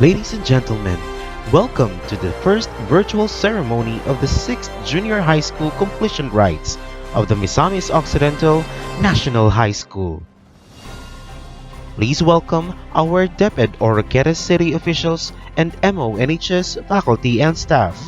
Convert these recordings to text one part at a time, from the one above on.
Ladies and gentlemen, welcome to the first virtual ceremony of the 6th Junior High School completion rites of the Misamis Occidental National High School. Please welcome our DepEd Oroqueta City officials and MONHS faculty and staff.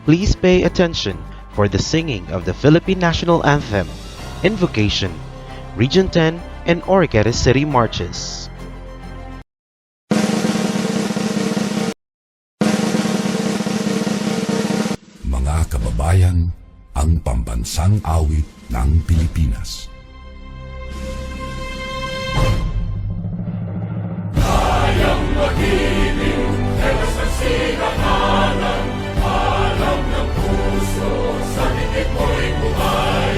Please pay attention for the singing of the Philippine National Anthem, Invocation, Region 10, and Oroqueta City Marches. Mga kababayan, ang pambansang awit ng Pilipinas. Kayang magiging helas ng sinakanan, alam ng puso, sa dikit mo'y buhay.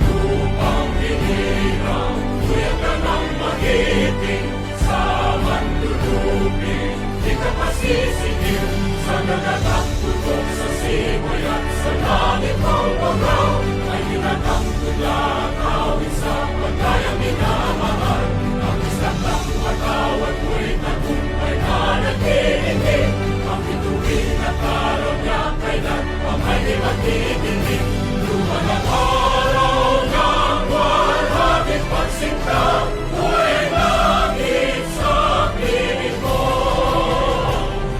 Lupang hinirang, tuyag ka ng magiting, sa manlulupin, di ka pasisingil, sa nagatak tutok sa simoy at sa langit ng bagaw, ay hinatang tulad, awit sa pagkayang minamahal. Ang isang lang matawad mo'y tagumpay na nag-iindig, ang bituin at araw niya kailan ang may magdidinig. Luman ang araw ng walhagit pagsinta, buhay langit sa piling mo.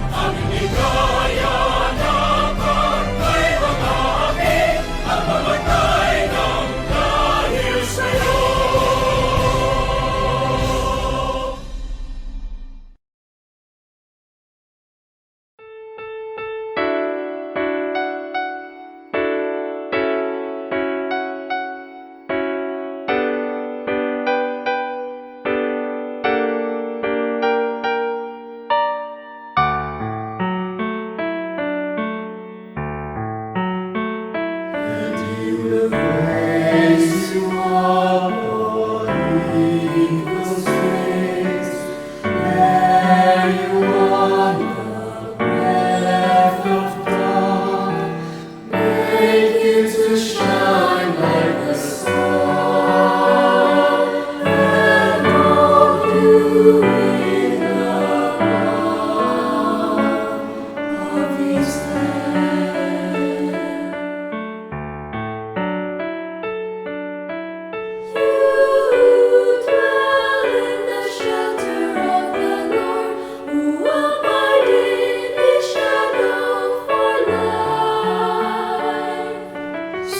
Ang inigaya na kay mga api, ang mamatay ng dahil sa'yo.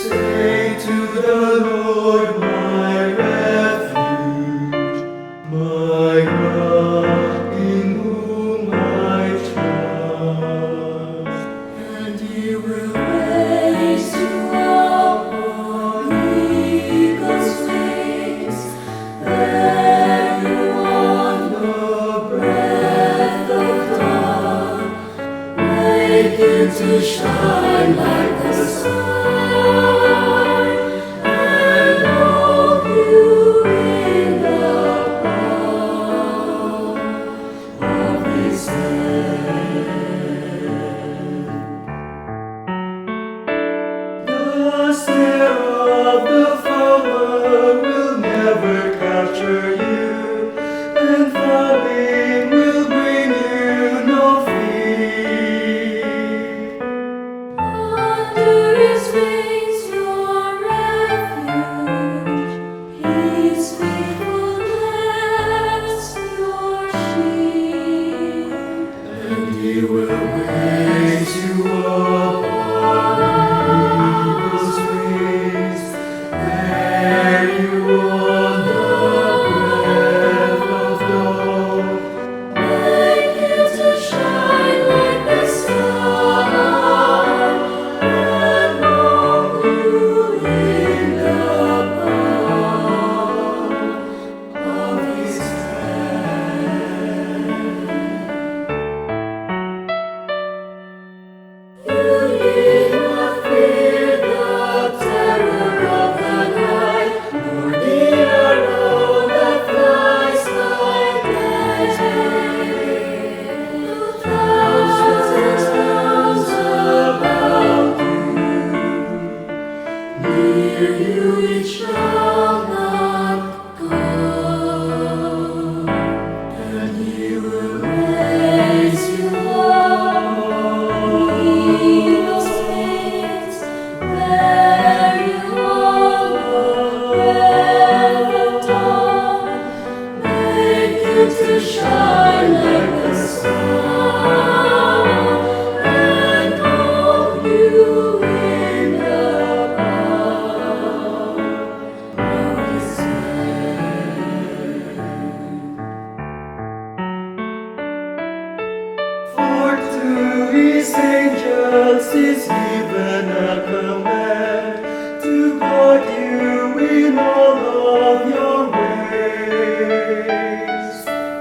Say to the Lord, my refuge, my God, in whom I trust. And He will raise you up on eagle's wings, bear you on the breath of dawn, make you to shine like the sun, and hold you in the palm of His hand. The snare of the fowler will never capture you, and falling will bring you no fear. Under His wings, your refuge, His faithfulness, your shield. And He will raise you up on eagle's wings, bear you on the breath of dawn. Make you to shine like the sun, and hold you in the palm of His hand. His angels is given a command to guard you in all of your ways.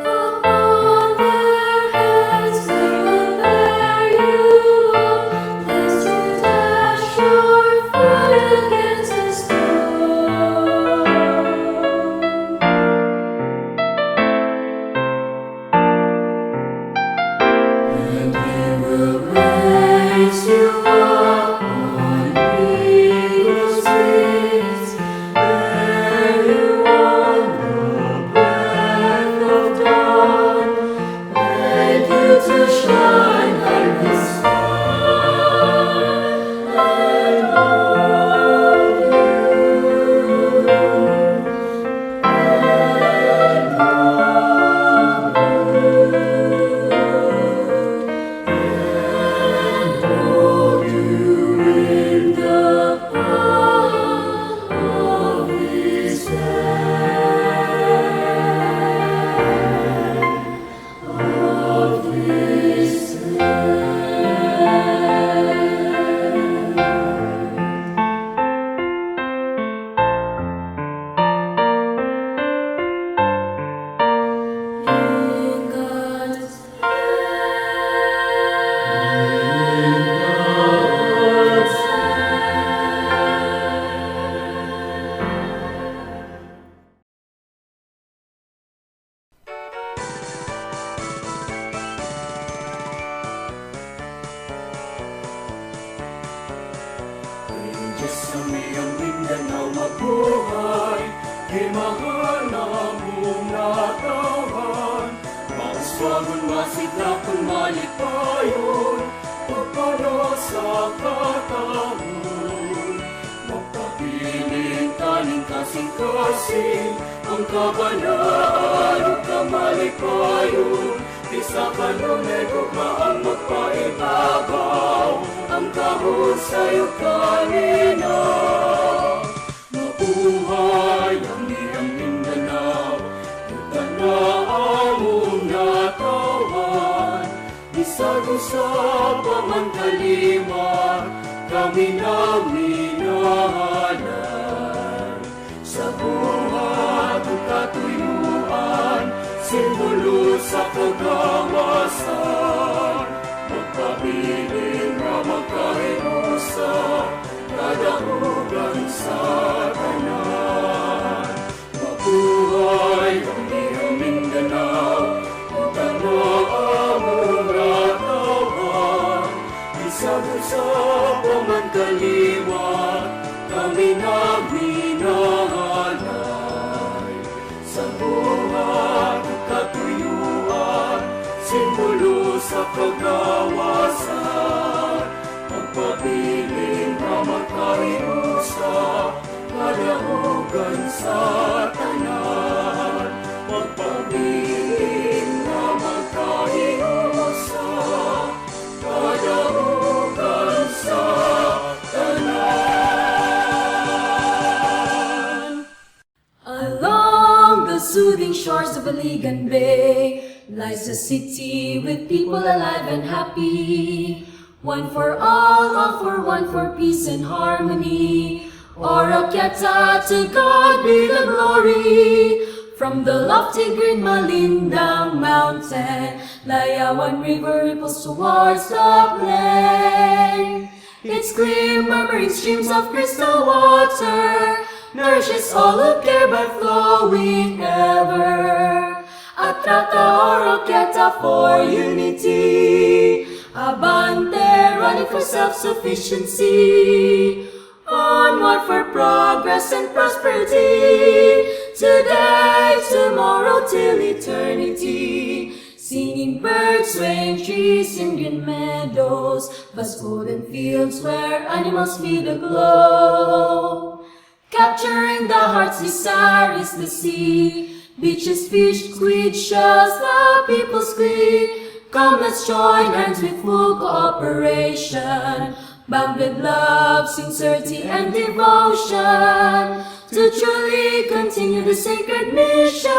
Upon their heads they will bear you up, lest you dash your foot against a stone. And He will raise you up on eagle's wings, bear you on the breath of dawn, make you to shine like the sun, and hold you in the palm of His hand, of His in God's Diyos sa miyang Mindanao mabuhay, himahal na mong natawan. Mauswagon, masidakon, malipayon, pagpano sa katawon. Magpapiling taning kasing-kasing, ang kabanaan o kamalipayon. Isa ka nunay gugmaang magpaibabaw, ang kahon sa'yo kanina. Mabuhay ang iyong Mindanao, ito na among natawan. Bisag usab man kalima, kami na minahalan. Sa buhat ang katuyuan, simbolo sa kagawasan. Magpabiling na magkahinusa, kadahugan sa tanan. Mabuhay ang iyong Mindanao, ito na among natawan. Bisag usab man kalima, kami na minahalay. Sa buhat ang katuyuan, simbolo sa kagawasan. Magpabiling na magkahinusa, kadahugan sa tanan. Magpabiling na magkahinusa, kadahugan sa tanan. Along the soothing shores of Aligan Bay lies a city with people alive and happy. One for all for peace and harmony. Oroquieta, to God be the glory. From the lofty green Malindang mountain, Layawan river ripples towards the plain. Its clear murmuring streams of crystal water nourishes all who care by flowing ever. Atrata Oroquieta for unity, Abante running for self-sufficiency, onward for progress and prosperity, today, tomorrow, till eternity. Singing birds, swaying trees in green meadows, vast golden fields where animals feed aglow. Capturing the heart's desire is the sea, beaches, fish, squid, shells, the people's glee. Come, let's join hands with full cooperation, bound with love, sincerity, and devotion, to truly continue the sacred mission.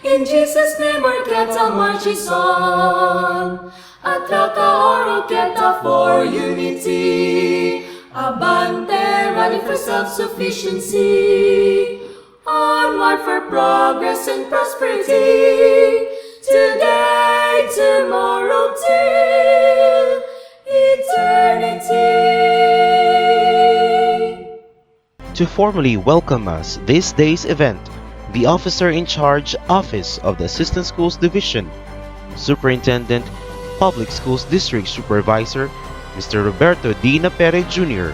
In Jesus' name, Oroquieta marches on. At atraca, oroqueta for unity. Abante, rally for self-sufficiency. Onward for progress and prosperity. Today, tomorrow, till eternity. To formally welcome us this day's event, the Officer in Charge, Office of the Assistant Schools Division, Superintendent, Public Schools District Supervisor, Mr. Roberto D. Napere Jr.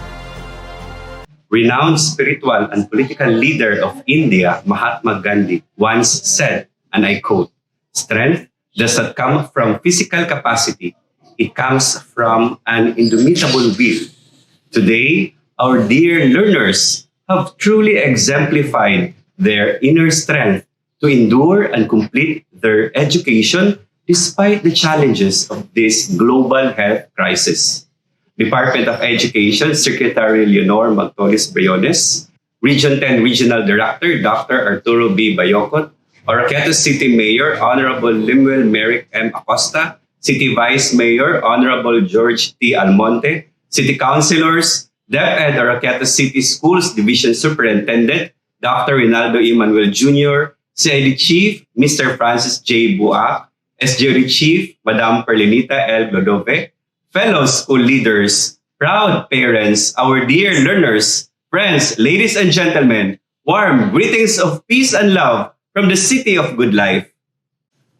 Renowned spiritual and political leader of India, Mahatma Gandhi, once said, and I quote, "Strength does not come from physical capacity, it comes from an indomitable will." Today, our dear learners have truly exemplified their inner strength to endure and complete their education despite the challenges of this global health crisis. Department of Education Secretary Leonor Magtolis Briones, Region 10 Regional Director Dr. Arturo B. Bayocot, Oroqueta City Mayor Honorable Limuel Merrick M. Acosta, City Vice Mayor Honorable George T. Almonte, City Councilors, DepEd Oroqueta City Schools Division Superintendent Dr. Rinaldo Emanuel Jr., CID Chief Mr. Francis J. Buak, SJD Chief Madam Perlinita L. Glodove, fellow school leaders, proud parents, our dear learners, friends, ladies and gentlemen, warm greetings of peace and love from the City of Good Life.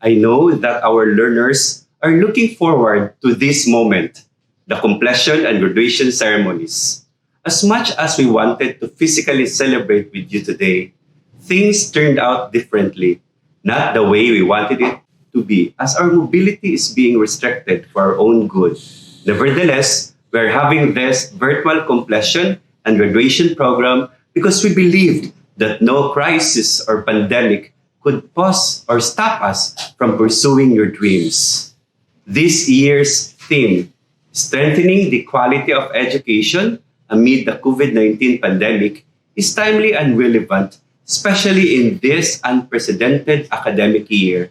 I know that our learners are looking forward to this moment, the completion and graduation ceremonies. As much as we wanted to physically celebrate with you today, things turned out differently, not the way we wanted it to be, as our mobility is being restricted for our own good. Nevertheless, we're having this virtual completion and graduation program because we believed that no crisis or pandemic could pause or stop us from pursuing your dreams. This year's theme, Strengthening the Quality of Education Amid the COVID-19 Pandemic, is timely and relevant, especially in this unprecedented academic year.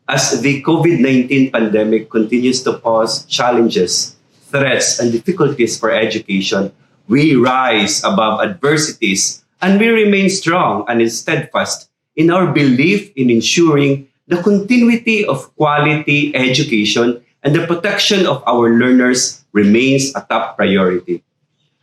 As the COVID-19 pandemic continues to pose challenges, threats, and difficulties for education, we rise above adversities and we remain strong and steadfast in our belief in ensuring the continuity of quality education and the protection of our learners remains a top priority.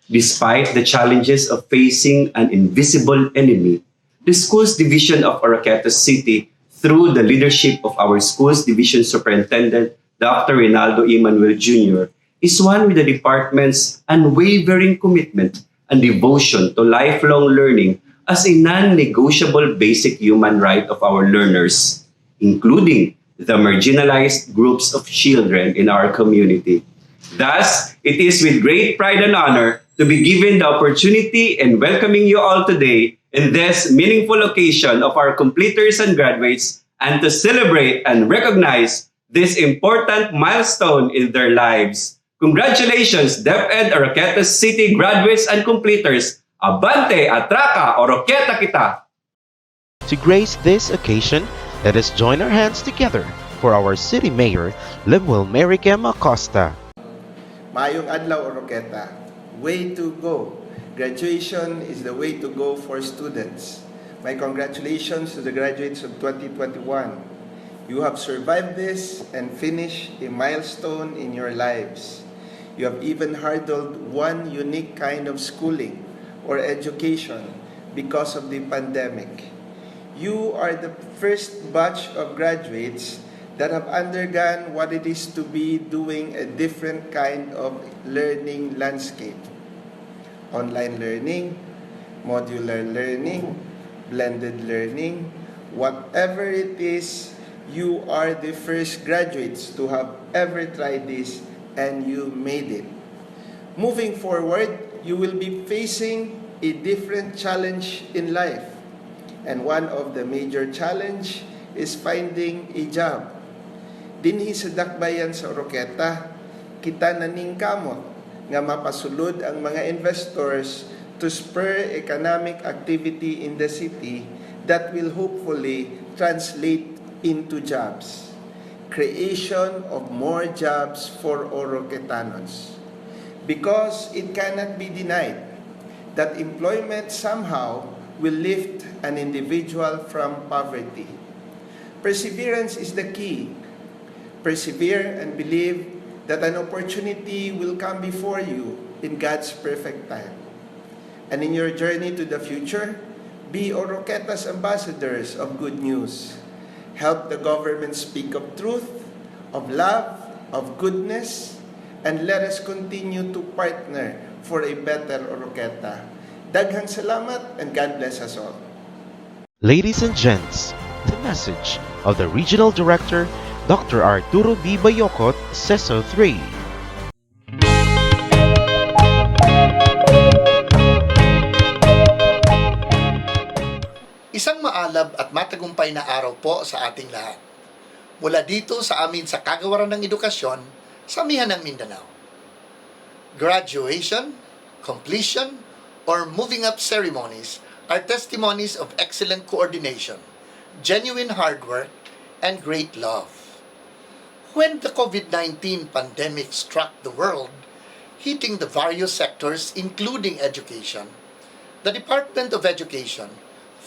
Despite the challenges of facing an invisible enemy, the Schools Division of Oroqueta City, through the leadership of our Schools Division Superintendent, Dr. Rinaldo Emanuel Jr., is one with the department's unwavering commitment and devotion to lifelong learning as a non-negotiable basic human right of our learners, including the marginalized groups of children in our community. Thus, it is with great pride and honor to be given the opportunity in welcoming you all today in this meaningful occasion of our completers and graduates, and to celebrate and recognize this important milestone in their lives. Congratulations, DepEd Oroqueta City graduates and completers. Abante, atraca, Oroqueta kita! To grace this occasion, let us join our hands together for our City Mayor, Limuel Merrick M. Acosta. Maayong adlaw, Oroqueta. Way to go. Graduation is the way to go for students. My congratulations to the graduates of 2021. You have survived this and finished a milestone in your lives. You have even hurdled one unique kind of schooling or education because of the pandemic. You are the first batch of graduates that have undergone what it is to be doing a different kind of learning landscape. Online learning, modular learning, blended learning, whatever it is, you are the first graduates to have ever tried this, and you made it. Moving forward, you will be facing a different challenge in life. And one of the major challenge is finding a job. Dinhi sa dakbayan sa Oroqueta, kita naning kamot nga mapasulod ang mga investors to spur economic activity in the city that will hopefully translate into jobs. creation of more jobs for Oroquetanos. Because it cannot be denied that employment somehow will lift an individual from poverty. Perseverance is the key. Persevere and believe that an opportunity will come before you in God's perfect time. And in your journey to the future, be Oroqueta's ambassadors of good news. Help the government speak of truth, of love, of goodness, and let us continue to partner for a better Oroqueta. Daghang salamat and God bless us all. Ladies and gents, the message of the Regional Director, Dr. Arturo B. Bayocot, CESO 3. Isang maalab at matagumpay na araw po sa ating lahat. Mula dito sa amin sa Kagawaran ng Edukasyon sa Amihan ng Mindanao. Graduation, completion, or moving up ceremonies are testimonies of excellent coordination, genuine hard work, and great love. When the COVID-19 pandemic struck the world, hitting the various sectors including education, the Department of Education,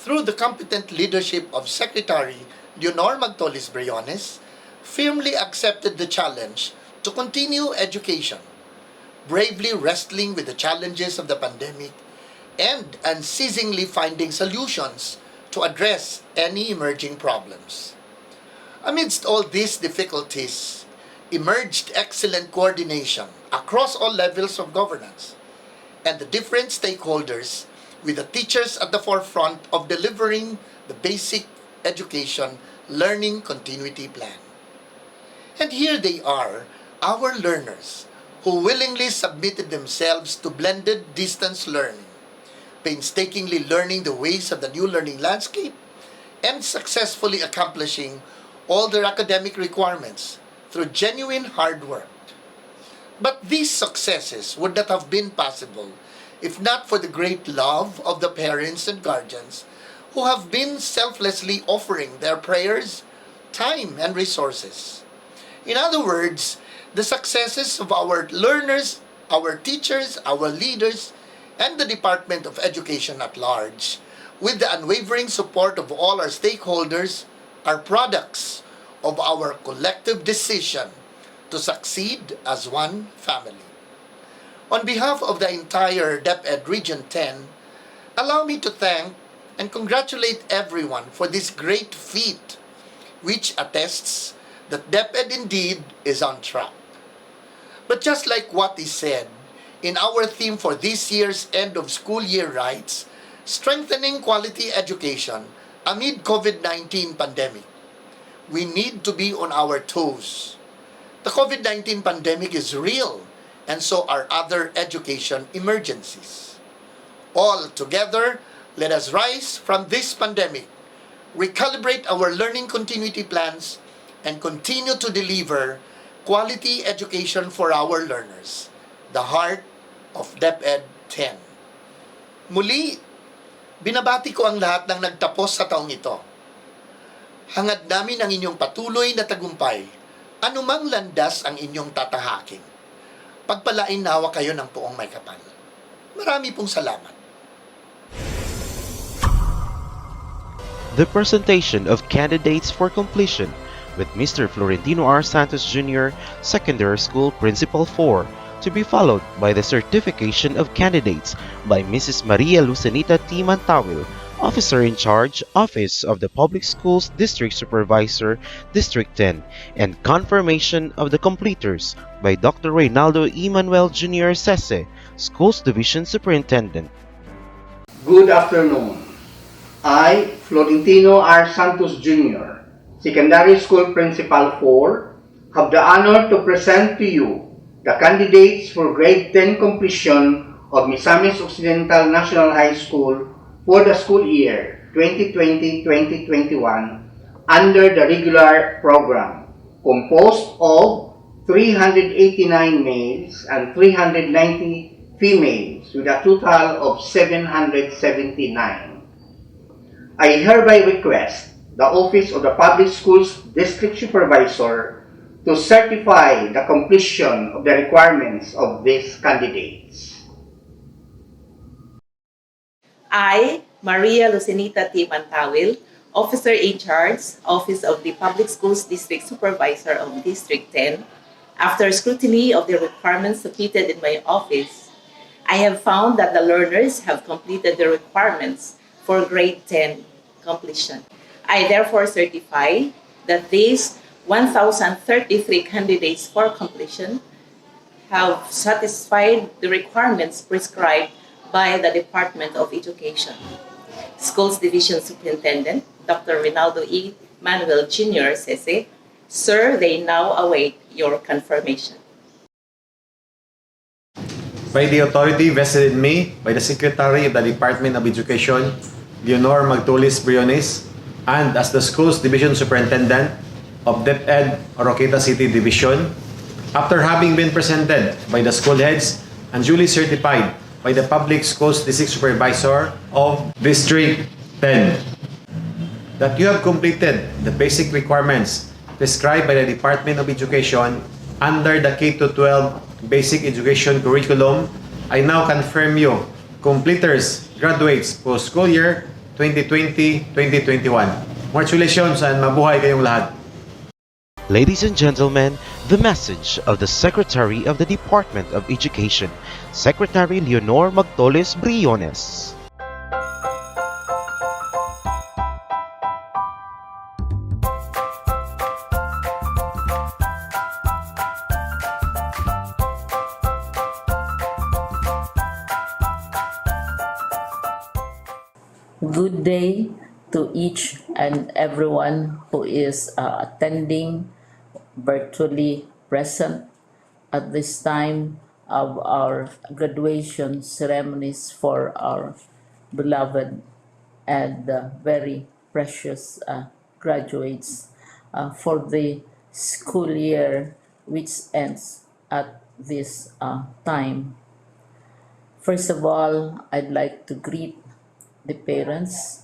through the competent leadership of Secretary Leonor Magtolis Briones, firmly accepted the challenge to continue education, bravely wrestling with the challenges of the pandemic and unceasingly finding solutions to address any emerging problems. Amidst all these difficulties, emerged excellent coordination across all levels of governance and the different stakeholders, with the teachers at the forefront of delivering the basic education learning continuity plan. And here they are, our learners, who willingly submitted themselves to blended distance learning, painstakingly learning the ways of the new learning landscape, and successfully accomplishing all their academic requirements through genuine hard work. But these successes would not have been possible if not for the great love of the parents and guardians who have been selflessly offering their prayers, time, and resources. In other words, the successes of our learners, our teachers, our leaders, and the Department of Education at large, with the unwavering support of all our stakeholders, are products of our collective decision to succeed as one family. On behalf of the entire DepEd Region 10, allow me to thank and congratulate everyone for this great feat, which attests that DepEd indeed is on track. But just like what is said in our theme for this year's end of school year rites, strengthening quality education amid COVID-19 pandemic, we need to be on our toes. The COVID-19 pandemic is real, and so are other education emergencies. All together, let us rise from this pandemic, recalibrate our learning continuity plans, and continue to deliver quality education for our learners, the heart of DepEd 10. Muli, binabati ko ang lahat ng nagtapos sa taong ito. Hangad namin ang inyong patuloy na tagumpay, anumang landas ang inyong tatahakin. Pagpalain nawa kayo ng poong may kapal. Marami pong salamat. The presentation of candidates for completion with Mr. Florentino R. Santos Jr., Secondary School Principal 4, to be followed by the certification of candidates by Mrs. Maria Lucenita T. Mantawil, Officer in Charge, Office of the Public Schools District Supervisor, District 10, and confirmation of the completers by Dr. Reynaldo E. Manuel Jr. Sese, Schools Division Superintendent. Good afternoon. I, Florentino R. Santos Jr., Secondary School Principal 4, have the honor to present to you the candidates for Grade 10 completion of Misamis Occidental National High School for the school year 2020-2021 under the regular program, composed of 389 males and 390 females with a total of 779. I hereby request the Office of the Public Schools District Supervisor to certify the completion of the requirements of these candidates. I, Maria Lucinita T. Mantawil, Officer in Charge, Office of the Public Schools District Supervisor of District 10, after scrutiny of the requirements submitted in my office, I have found that the learners have completed the requirements for grade 10 completion. I therefore certify that these 1,033 candidates for completion have satisfied the requirements prescribed by the Department of Education. Schools Division Superintendent Dr. Rinaldo E. Manuel Jr. Sese, Sir, they now await your confirmation. By the authority vested in me by the Secretary of the Department of Education, Leonor Magtulis Briones, and as the Schools Division Superintendent of DepEd Oroqueta City Division, after having been presented by the school heads and duly certified by the Public Schools District Supervisor of District 10, that you have completed the basic requirements prescribed by the Department of Education under the K-12 Basic Education Curriculum, I now confirm you completers, graduates for school year 2020-2021. Congratulations and mabuhay kayong lahat. Ladies and gentlemen, the message of the Secretary of the Department of Education, Secretary Leonor Magtoles Briones. Good day to each and everyone who is attending virtually present at this time of our graduation ceremonies for our beloved and very precious graduates for the school year which ends at this time. First of all, I'd like to greet the parents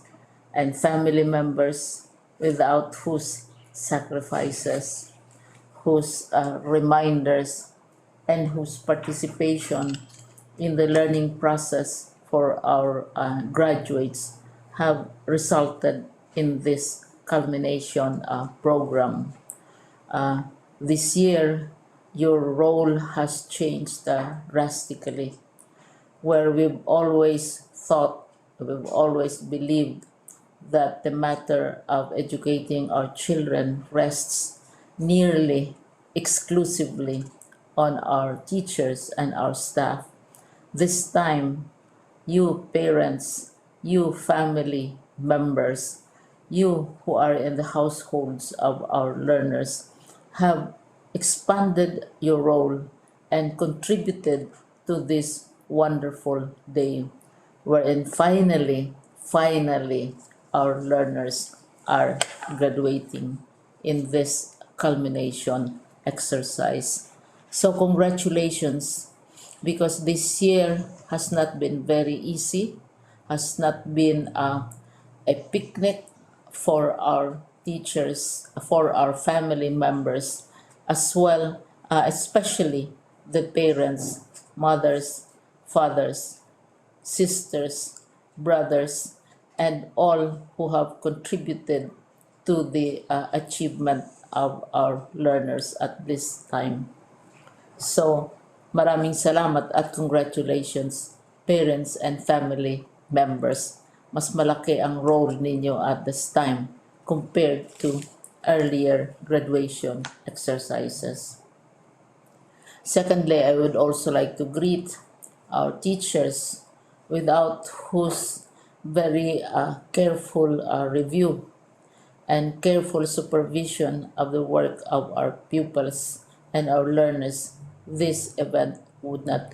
and family members without whose sacrifices, whose reminders, and whose participation in the learning process for our graduates have resulted in this culmination program. This year, your role has changed drastically, where we've always believed that the matter of educating our children rests nearly exclusively on our teachers and our staff. This time, you parents, you family members, you who are in the households of our learners have expanded your role and contributed to this wonderful day wherein finally, our learners are graduating in this culmination exercise. So congratulations, because this year has not been very easy, has not been a picnic for our teachers, for our family members, as well, especially the parents, mothers, fathers, sisters, brothers, and all who have contributed to the achievement of our learners at this time. So, maraming salamat at congratulations, parents and family members. Mas malaki ang role ninyo at this time compared to earlier graduation exercises. Secondly, I would also like to greet our teachers, without whose very careful review and careful supervision of the work of our pupils and our learners, this event would not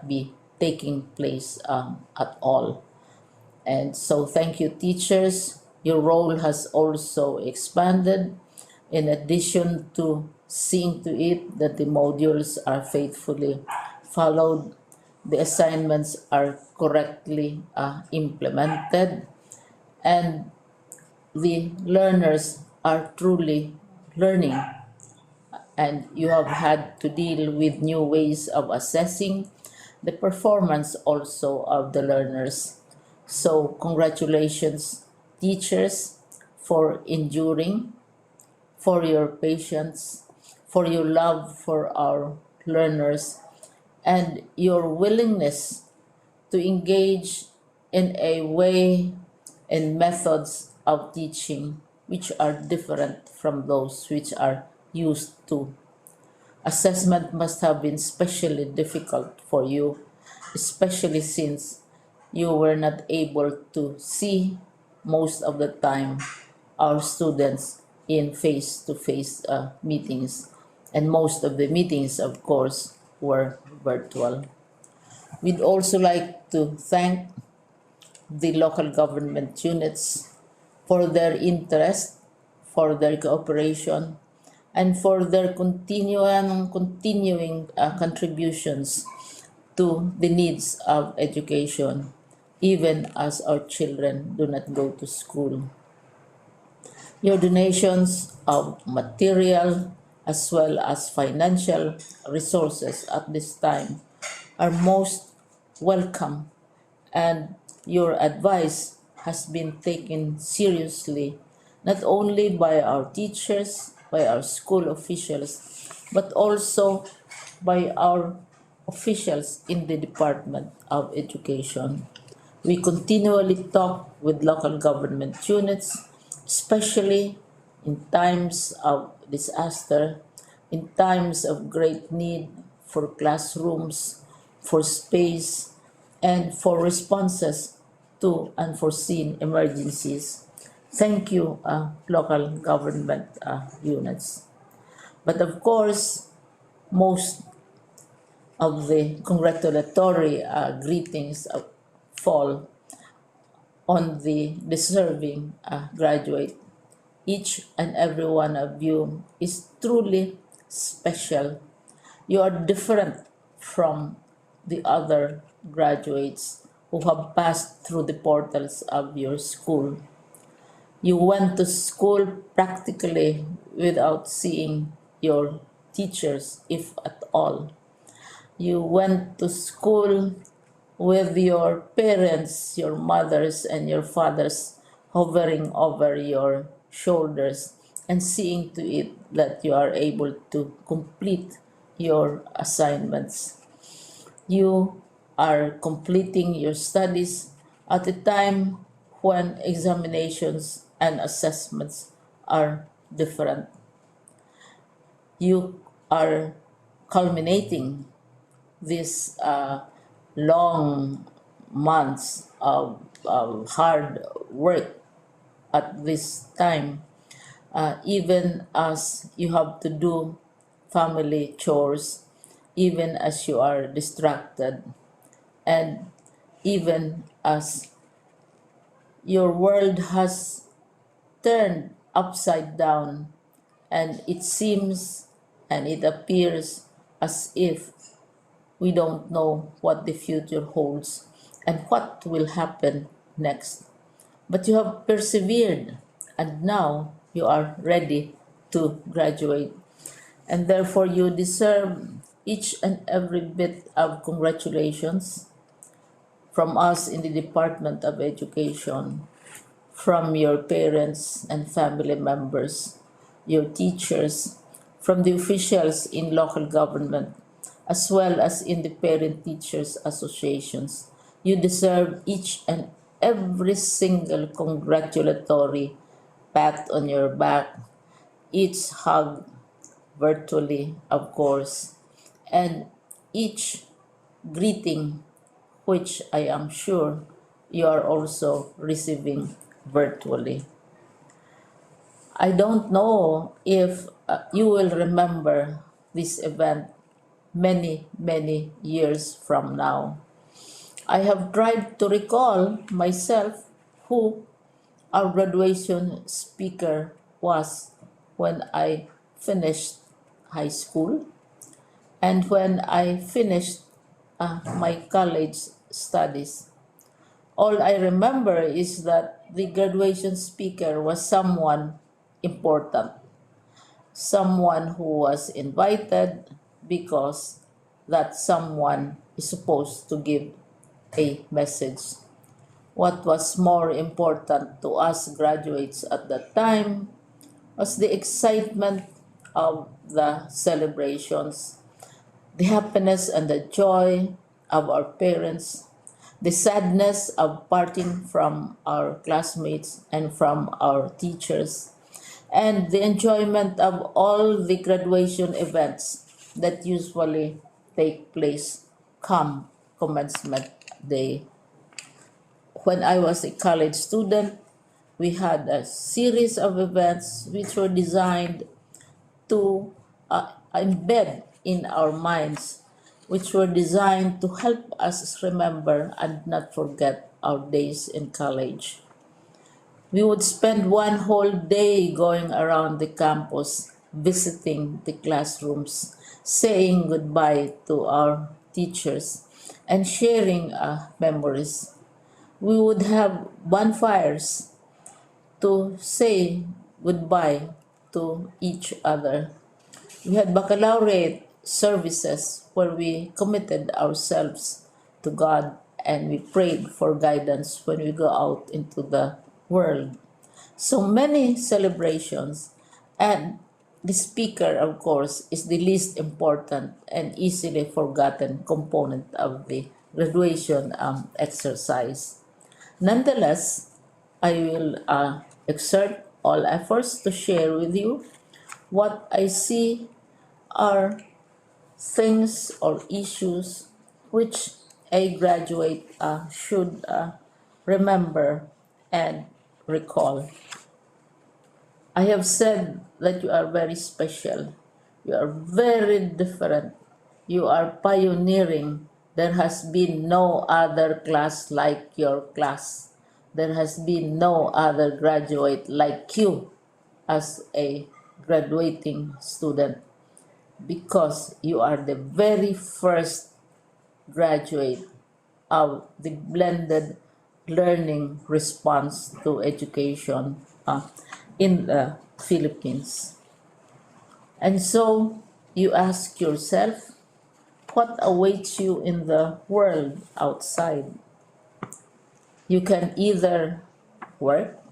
be taking place at all. And so thank you, teachers. Your role has also expanded, in addition to seeing to it that the modules are faithfully followed, the assignments are correctly implemented, and the learners are truly learning, and you have had to deal with new ways of assessing the performance also of the learners. So, congratulations, teachers, for enduring, for your patience, for your love for our learners, and your willingness to engage in a way and methods of teaching which are different from those which are used to. Assessment must have been especially difficult for you, especially since you were not able to see most of the time our students in face to face meetings, and most of the meetings, of course, were virtual. We'd also like to thank the local government units for their interest, for their cooperation, and for their continuing contributions to the needs of education, even as our children do not go to school. Your donations of material as well as financial resources at this time are most welcome, and your advice has been taken seriously not only by our teachers, by our school officials, but also by our officials in the Department of Education. We continually talk with local government units, especially in times of disaster, in times of great need for classrooms, for space, and for responses to unforeseen emergencies. Thank you, local government units. But of course, most of the congratulatory greetings fall on the deserving graduate. Each and every one of you is truly special. You are different from the other graduates who have passed through the portals of your school. You went to school practically without seeing your teachers, if at all. You went to school with your parents, your mothers, and your fathers hovering over your shoulders and seeing to it that you are able to complete your assignments. You are completing your studies at a time when examinations and assessments are different. You are culminating these long months of hard work at this time, even as you have to do family chores, even as you are distracted, and even as your world has turned upside down, and it seems and it appears as if we don't know what the future holds and what will happen next. But you have persevered, and now you are ready to graduate. And therefore, you deserve each and every bit of congratulations from us in the Department of Education, from your parents and family members, your teachers, from the officials in local government, as well as in the parent teachers associations. You deserve each and every single congratulatory pat on your back, each hug virtually, of course, and each greeting, which I am sure you are also receiving virtually. I don't know if you will remember this event many, many years from now. I have tried to recall myself who our graduation speaker was when I finished high school and when I finished my college studies. All I remember is that the graduation speaker was someone important, someone who was invited because that someone is supposed to give a message. What was more important to us graduates at that time was the excitement of the celebrations, the happiness and the joy of our parents, the sadness of parting from our classmates and from our teachers, and the enjoyment of all the graduation events that usually take place come commencement day. When I was a college student, we had a series of events which were designed to embed in our minds, which were designed to help us remember and not forget our days in college. We would spend one whole day going around the campus, visiting the classrooms, saying goodbye to our teachers, and sharing memories. We would have bonfires to say goodbye to each other. We had baccalaureate services where we committed ourselves to God and we prayed for guidance when we go out into the world. So many celebrations, and the speaker, of course, is the least important and easily forgotten component of the graduation exercise. Nonetheless, I will exert all efforts to share with you what I see are things or issues which a graduate should remember and recall. I have said that you are very special. You are very different. You are pioneering. There has been no other class like your class. There has been no other graduate like you as a graduating student because you are the very first graduate of the blended learning response to education in the Philippines. And so you ask yourself, what awaits you in the world outside? You can either work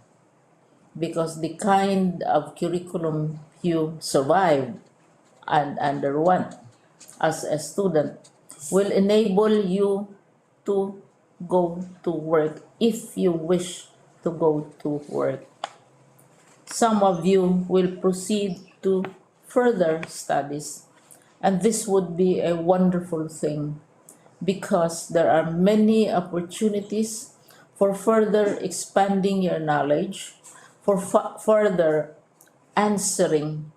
because the kind of curriculum you survived and underwent as a student will enable you to go to work if you wish to go to work. Some of you will proceed to further studies, and this would be a wonderful thing because there are many opportunities for further expanding your knowledge, for further answering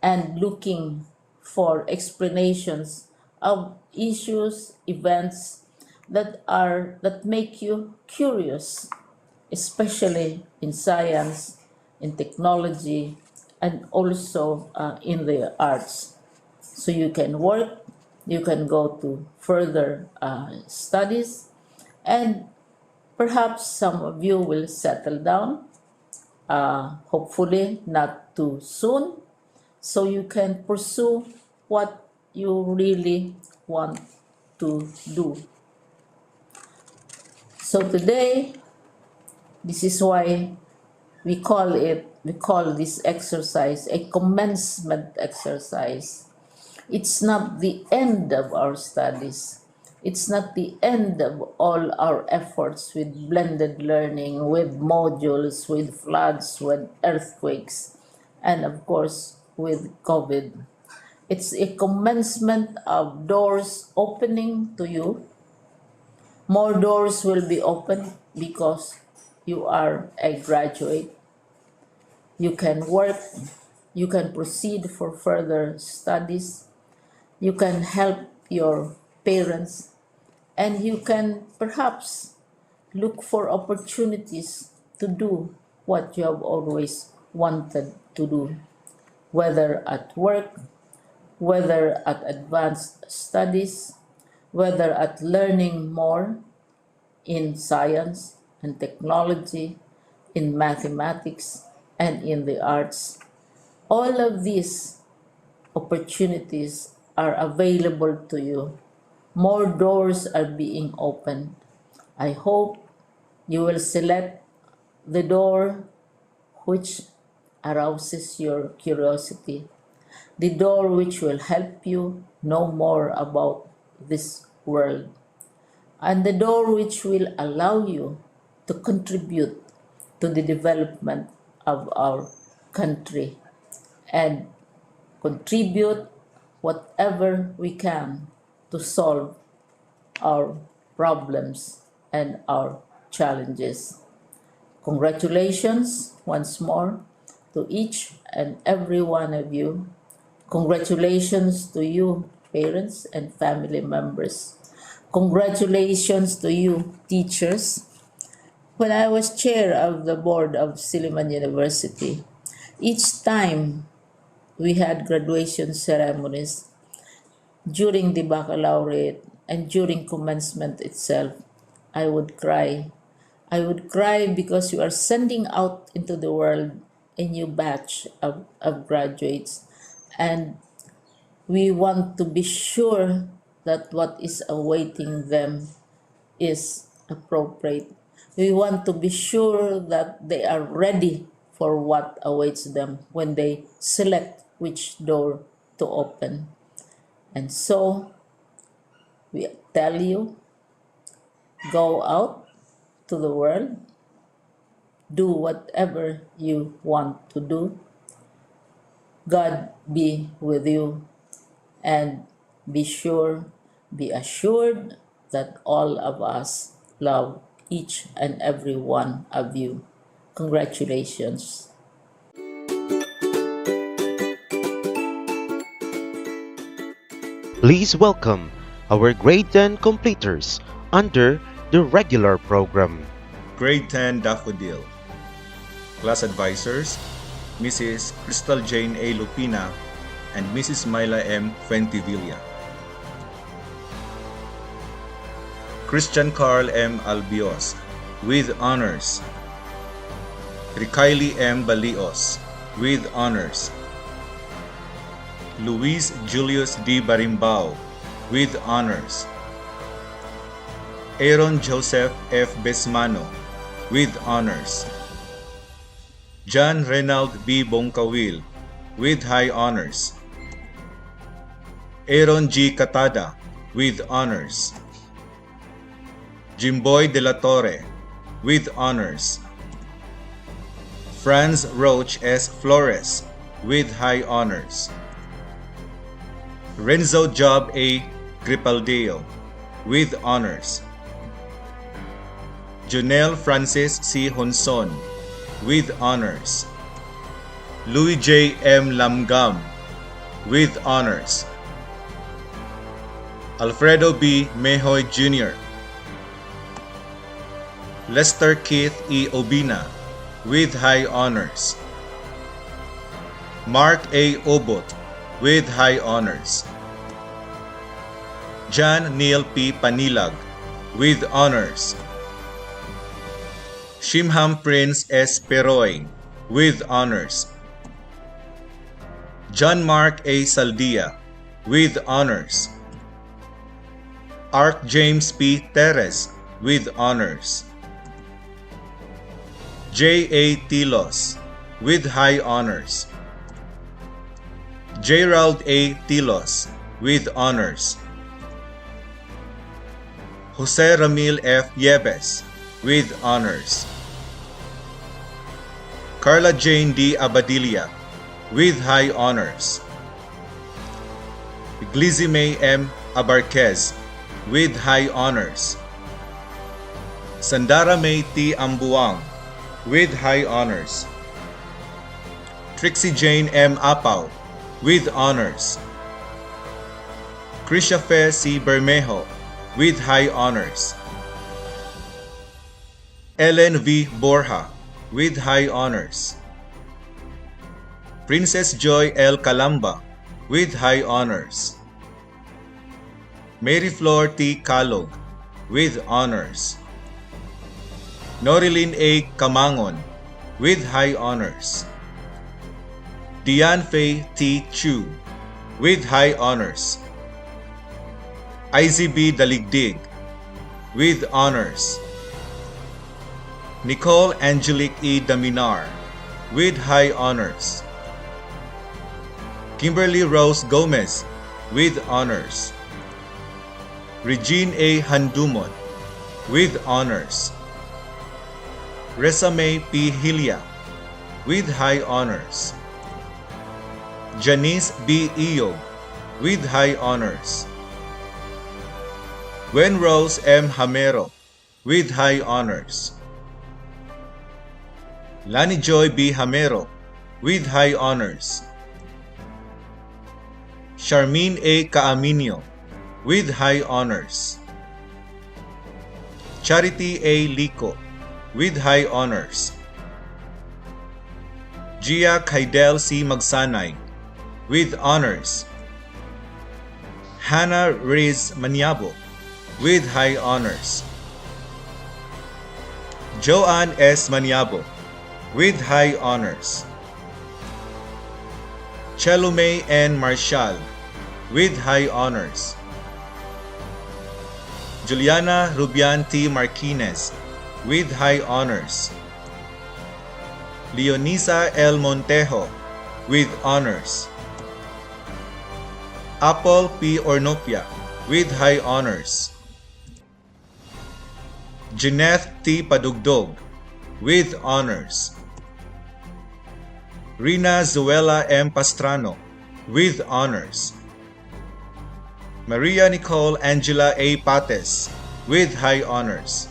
and looking for explanations of issues, events that make you curious, especially in science, in technology, and also in the arts. So you can work, you can go to further studies, and perhaps some of you will settle down, hopefully not too soon, so you can pursue what you really want to do. So today, this is why we call this exercise a commencement exercise. It's not the end of our studies. It's not the end of all our efforts with blended learning, with modules, with floods, with earthquakes, and of course with COVID. It's a commencement of doors opening to you. More doors will be opened because you are a graduate. You can work, you can proceed for further studies, you can help your parents, and you can perhaps look for opportunities to do what you have always wanted to do, whether at work, whether at advanced studies, whether at learning more in science and technology, in mathematics, and in the arts. All of these opportunities are available to you. More doors are being opened. I hope you will select the door which arouses your curiosity, the door which will help you know more about this world, and the door which will allow you to contribute to the development of our country and contribute whatever we can to solve our problems and our challenges. Congratulations once more to each and every one of you. Congratulations to you, parents and family members. Congratulations to you, teachers. When I was chair of the board of Silliman University, each time we had graduation ceremonies, during the baccalaureate and during commencement itself, I would cry. I would cry because you are sending out into the world a new batch of graduates, and we want to be sure that what is awaiting them is appropriate. We want to be sure that they are ready for what awaits them when they select which door to open. And so we tell you, go out to the world, do whatever you want to do. God be with you, and be assured that all of us love each and every one of you. Congratulations. Please welcome our grade 10 completers under the regular program. Grade 10 Daffodil. Class Advisors, Mrs. Crystal Jane A. Lupina and Mrs. Myla M. Fuentivilla. Christian Carl M. Albios, with honors. Ricaili M. Balios, with honors. Luis Julius D. Barimbao, with honors. Aaron Joseph F. Besmano, with honors. John Renald B. Bongkawil, with high honors. Aaron G. Catada, with honors. Jimboy de la Torre, with honors. Franz Roach S. Flores, with high honors. Renzo Job A. Gripaldeo, with honors. Junel Francis C. Honson, with honors. Louis J. M. Lamgam, with honors. Alfredo B. Mehoy Jr. Lester Keith E. Obina, with high honors. Mark A. Obot, with high honors. John Neil P. Panilag, with honors. Shimham Prince S. Peroy, with honors. John Mark A. Saldia, with honors. Ark James P. Teres, with honors. J. A. Tilos, with high honors. Gerald A. Tilos, with honors. Jose Ramil F. Yebes, with honors. Carla Jane D. Abadilla, with high honors. Glizime M. Abarquez, with high honors. Sandara May T. Ambuang, with high honors. Trixie Jane M. Apaw, with honors. Krisha Fe C. Bermejo, with high honors. Ellen V. Borja, with high honors. Princess Joy L. Calamba, with high honors. Mary Flor T. Calog, with honors. Norilyn A. Camangon, with high honors. Dian Fei T. Chu, with high honors. IZB Daligdig, with honors. Nicole Angelique E. Daminar, with high honors. Kimberly Rose Gomez, with honors. Regine A. Handumon, with honors. Resame P. Hilia, with high honors. Janice B. Iyog, with high honors. Gwen Rose M. Hamero, with high honors. Lani Joy B. Hamero, with high honors. Charmaine A. Caaminio, with high honors. Charity A. Lico, with high honors. Gia Kaidel C. Magsanay, with honors. Hannah Riz Manyabo, with high honors. Joanne S. Manyabo, with high honors. Chelume N. Marshall, with high honors. Juliana Rubian T. Marquinez, with high honors. Leonisa L. Montejo, with honors. Apple P. Ornopia, with high honors. Jeanette T. Padugdog, with honors. Rina Zuela M. Pastrano, with honors. Maria Nicole Angela A. Pates, with high honors.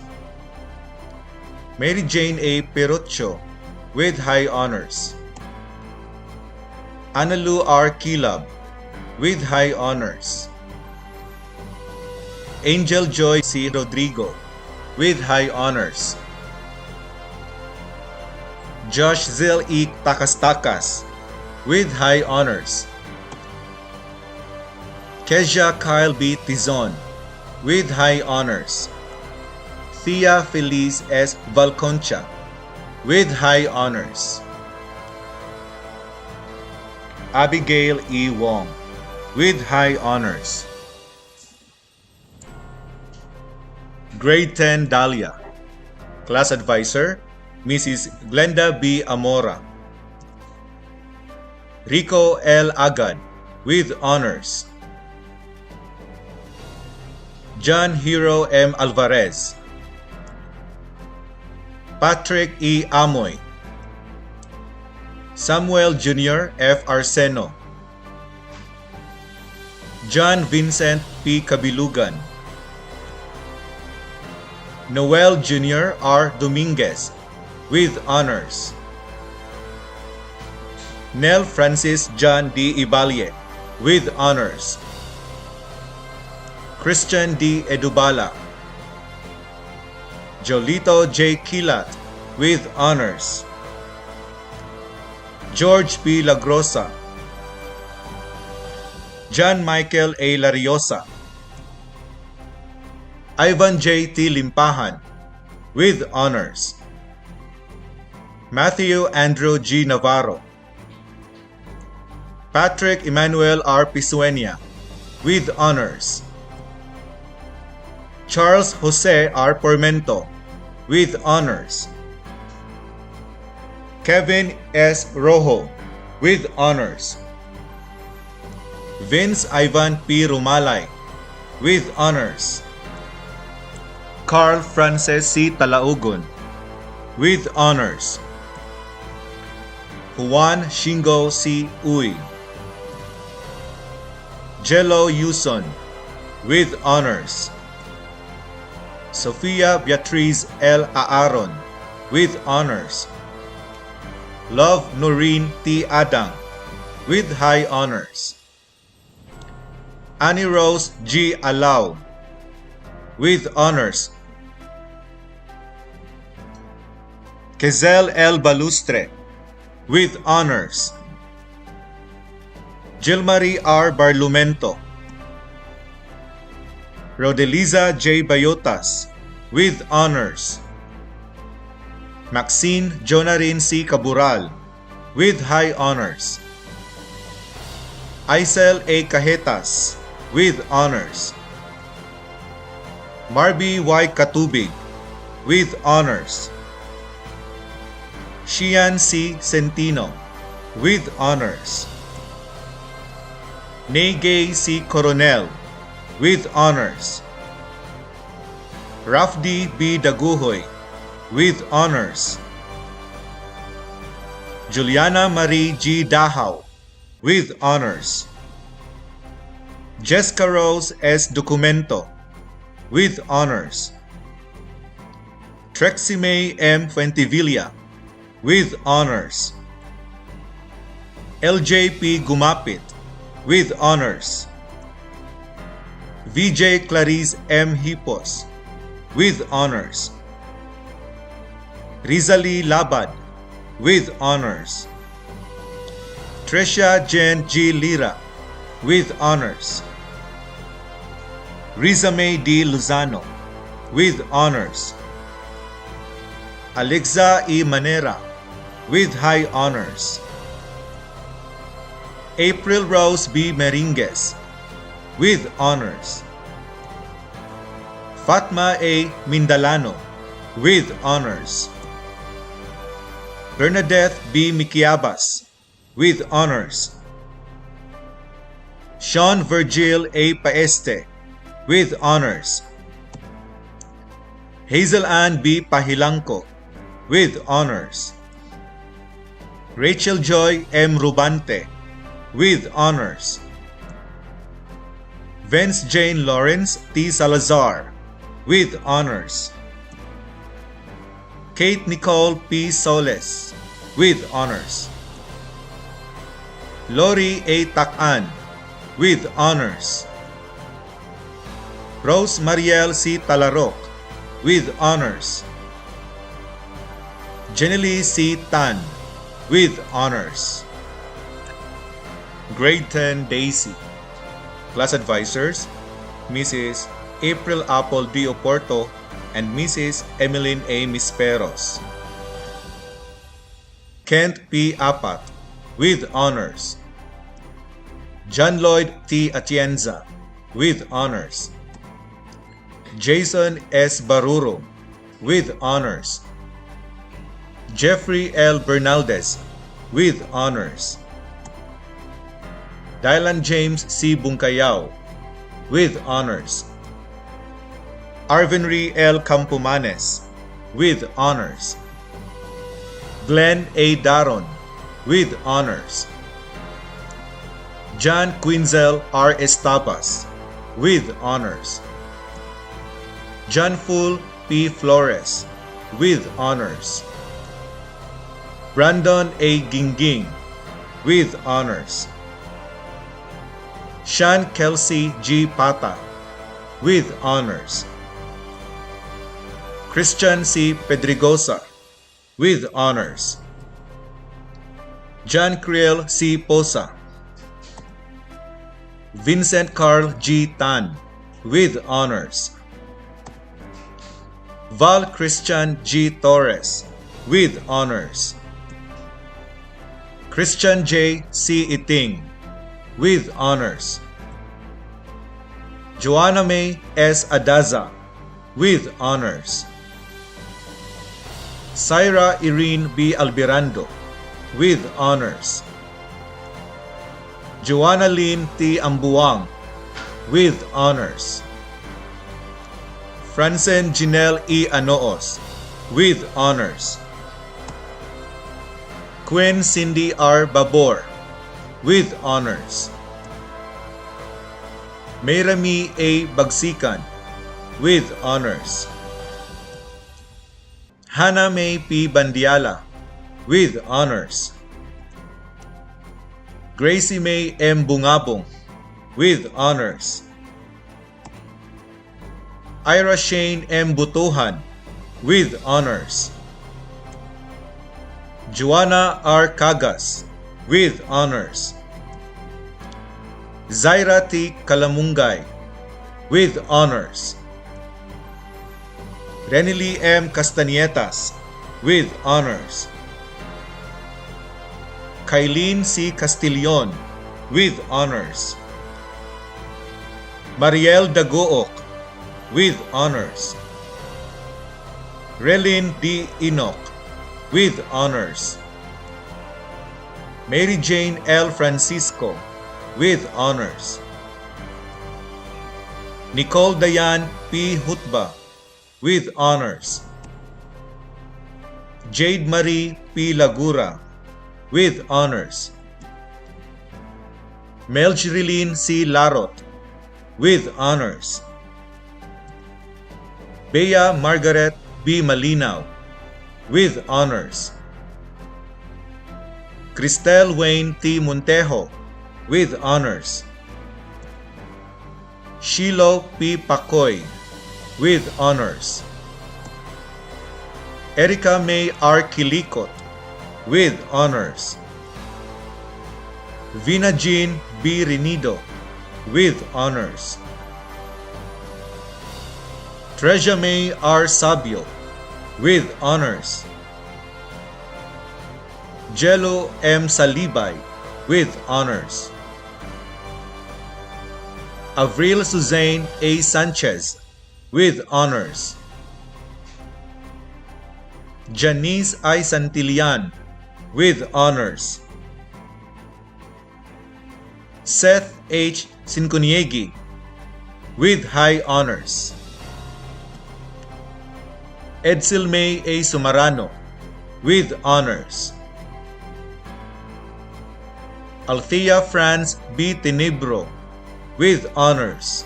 Mary Jane A. Perucho, with high honors. Analu R. Kilab, with high honors. Angel Joy C. Rodrigo, with high honors. Josh Zil E. Takas, with high honors. Kezia Kyle B. Tizon, with high honors. Thea Feliz S. Valconcha, with high honors. Abigail E. Wong, with high honors. Grade 10 Dahlia. Class Advisor, Mrs. Glenda B. Amora. Rico L. Agad, with honors. John Hero M. Alvarez. Patrick E. Amoy. Samuel Jr. F. Arseno. John Vincent P. Kabilugan. Noel Jr. R. Dominguez, with honors. Nell Francis John D. Ibalye, with honors. Christian D. Edubala. Jolito J. Kilat, with honors. George P. Lagrosa. John Michael A. Lariosa. Ivan J. T. Limpahan, with honors. Matthew Andrew G. Navarro. Patrick Emmanuel R. Pisuenia, with honors. Charles Jose R. Pormento, with honors. Kevin S. Rojo, with honors. Vince Ivan P. Rumalay, with honors. Carl Frances C. Talaugon, with honors. Juan Shingo C. Uy. Jello Yuson, with honors. Sofia Beatriz L. Aaron, with honors. Love Noreen T. Adang, with high honors. Annie Rose G. Alao, with honors. Kezel L. Balustre, with honors. Gilmarie R. Barlumento. Rodeliza J. Bayotas, with honors. Maxine Jonarin C. Cabural, with high honors. Aisel A. Cajetas, with honors. Marby Y. Katubig, with honors. Shian C. Centino, with honors. Negay C. Coronel, with honors. Rafdi B. Daguhoy, with honors. Juliana Marie G. Dahaw, with honors. Jessica Rose S. Documento, with honors. Trexie May M. Fuentevilla, with honors. LJP Gumapit, with honors. VJ Clarice M. Hipos, with honors. Rizali Labad, with honors. Tresha Jen G. Lira, with honors. Rizame D. Lozano, with honors. Alexa E. Manera, with high honors. April Rose B. Meringuez, with honors. Fatma A. Mindalano, with honors. Bernadette B. Miquiabas, with honors. Sean Virgil A. Paeste, with honors. Hazel Ann B. Pahilanco, with honors. Rachel Joy M. Rubante, with honors. Vance Jane Lawrence T. Salazar, with honors. Kate Nicole P. Soles, with honors. Lori A. Takan, with honors. Rose Mariel C. Talarok, with honors. Jenny C. Tan, with honors. Grade 10 Daisy. Class Advisors, Mrs. April Apple D. Oporto and Mrs. Emeline A. Misperos. Kent P. Apat, with honors. John Lloyd T. Atienza, with honors. Jason S. Baruro, with honors. Jeffrey L. Bernaldez, with honors. Dylan James C. Bungkayao, with honors. Arvinry L. Campomanes, with honors. Glenn A. Daron, with honors. John Quinzel R. Estabas, with honors. John Full P. Flores, with honors. Brandon A. Gingging, with honors. Sean Kelsey G. Pata, with honors. Christian C. Pedrigosa, with honors. John Creel C. Posa. Vincent Carl G. Tan, with honors. Val Christian G. Torres, with honors. Christian J. C. Iting, with honors. Joanna May S. Adaza, with honors. Syra Irene B. Albirando, with honors. Joanna Lynn T. Ambuang, with honors. Francen Janelle E. Anoos, with honors. Quinn Cindy R. Babor, with honors. Mayrami A. Bagsikan, with honors. Hannah May P. Bandiala, with honors. Gracie May M. Bungabong, with honors. Ira Shane M. Butuhan, with honors. Joanna R. Cagas, with honors. Zaira T. Kalamungay, with honors. Renily M. Castanietas, with honors. Kailin C. Castillon, with honors. Mariel Dagook, with honors. Relin D. Enoch, with honors. Mary Jane L. Francisco, with honors. Nicole Dayan P. Hutba, with honors. Jade Marie P. Lagura, with honors. Meljrilin C. Larot, with honors. Bea Margaret B. Malinaw, with honors. Cristel Wayne T. Montejo, with honors. Shilo P. Pacoy, with honors. Erica May R. Kilikot, with honors. Vina Jean B. Renido, with honors. Treasure May R. Sabio, with honors. Jello M. Salibay, with honors. Avril Suzanne A. Sanchez, with honors. Janice I. Santillan, with honors. Seth H. Sincuniegi, with high honors. Edsel May A. Sumarano, with honors. Althea Franz B. Tenebro, with honors.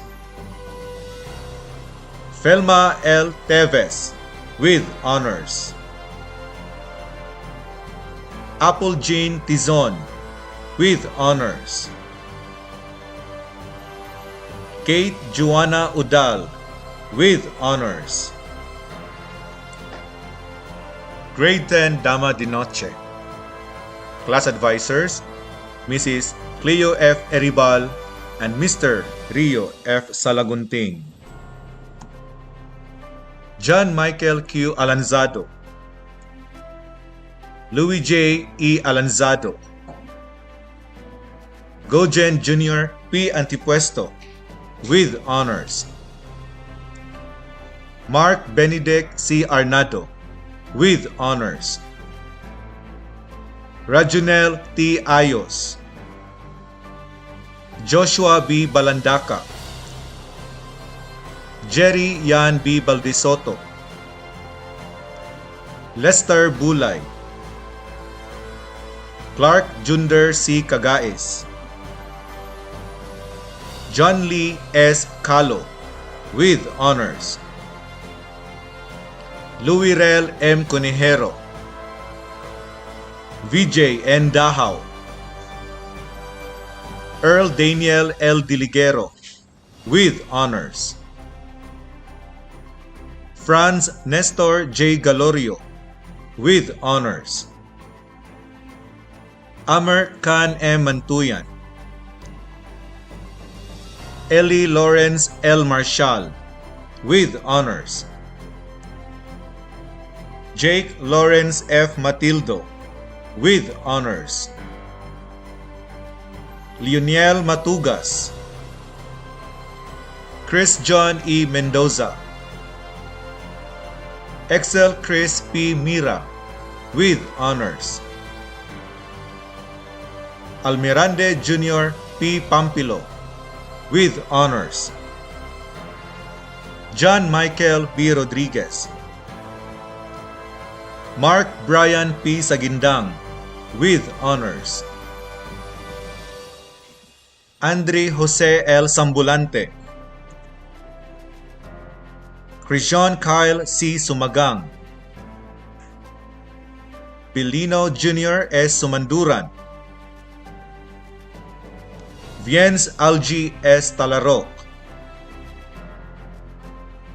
Felma L. Teves, with honors. Apple Jean Tizon, with honors. Kate Joanna Udal, with honors. Grade 10 Dama de Noche. Class Advisors, Mrs. Cleo F. Eribal and Mr. Rio F. Salagunting. John Michael Q. Alanzado. Louis J. E. Alanzado. Gojen Jr. P. Antipuesto, with honors. Mark Benedict C. Arnado, with honors. Rajunel T. Ayos. Joshua B. Balandaka. Jerry Yan B. Baldisoto. Lester Bulay. Clark Junder C. Cagaes. John Lee S. Calo, with honors. Louis Rel M. Conejero. Vijay N. Dahaw. Earl Daniel L. Diligero, with honors. Franz Nestor J. Galorio, with honors. Amer Khan M. Mantuyan. Ellie Lawrence L. Marshall, with honors. Jake Lawrence F. Matildo, with honors. Leoniel Matugas. Chris John E. Mendoza. Excel Chris P. Mira, with honors. Almirante Jr. P. Pampilo, with honors. John Michael B. Rodriguez. Mark Brian P. Sagindang, with honors. Andre Jose L. Sambulante. Christian Kyle C. Sumagang. Pilino Jr. S. Sumanduran. Viens Algie S. Talarok.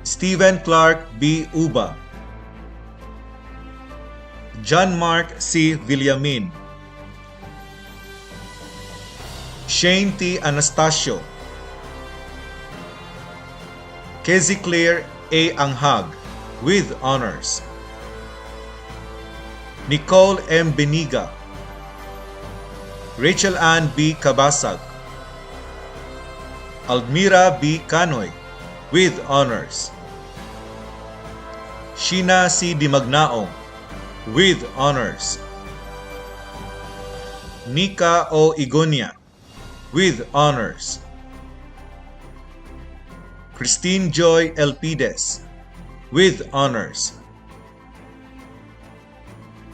Stephen Clark B. Uba. John Mark C. Villamin. Shane T. Anastasio. Kezzy Claire A. Anghag, with honors. Nicole M. Beniga, Rachel Ann B. Cabasag, Almira B. Canoy, with honors. Sheena C. Dimagnaong, with honors. Nika O. Igonia, with honors. Christine Joy Elpides, with honors.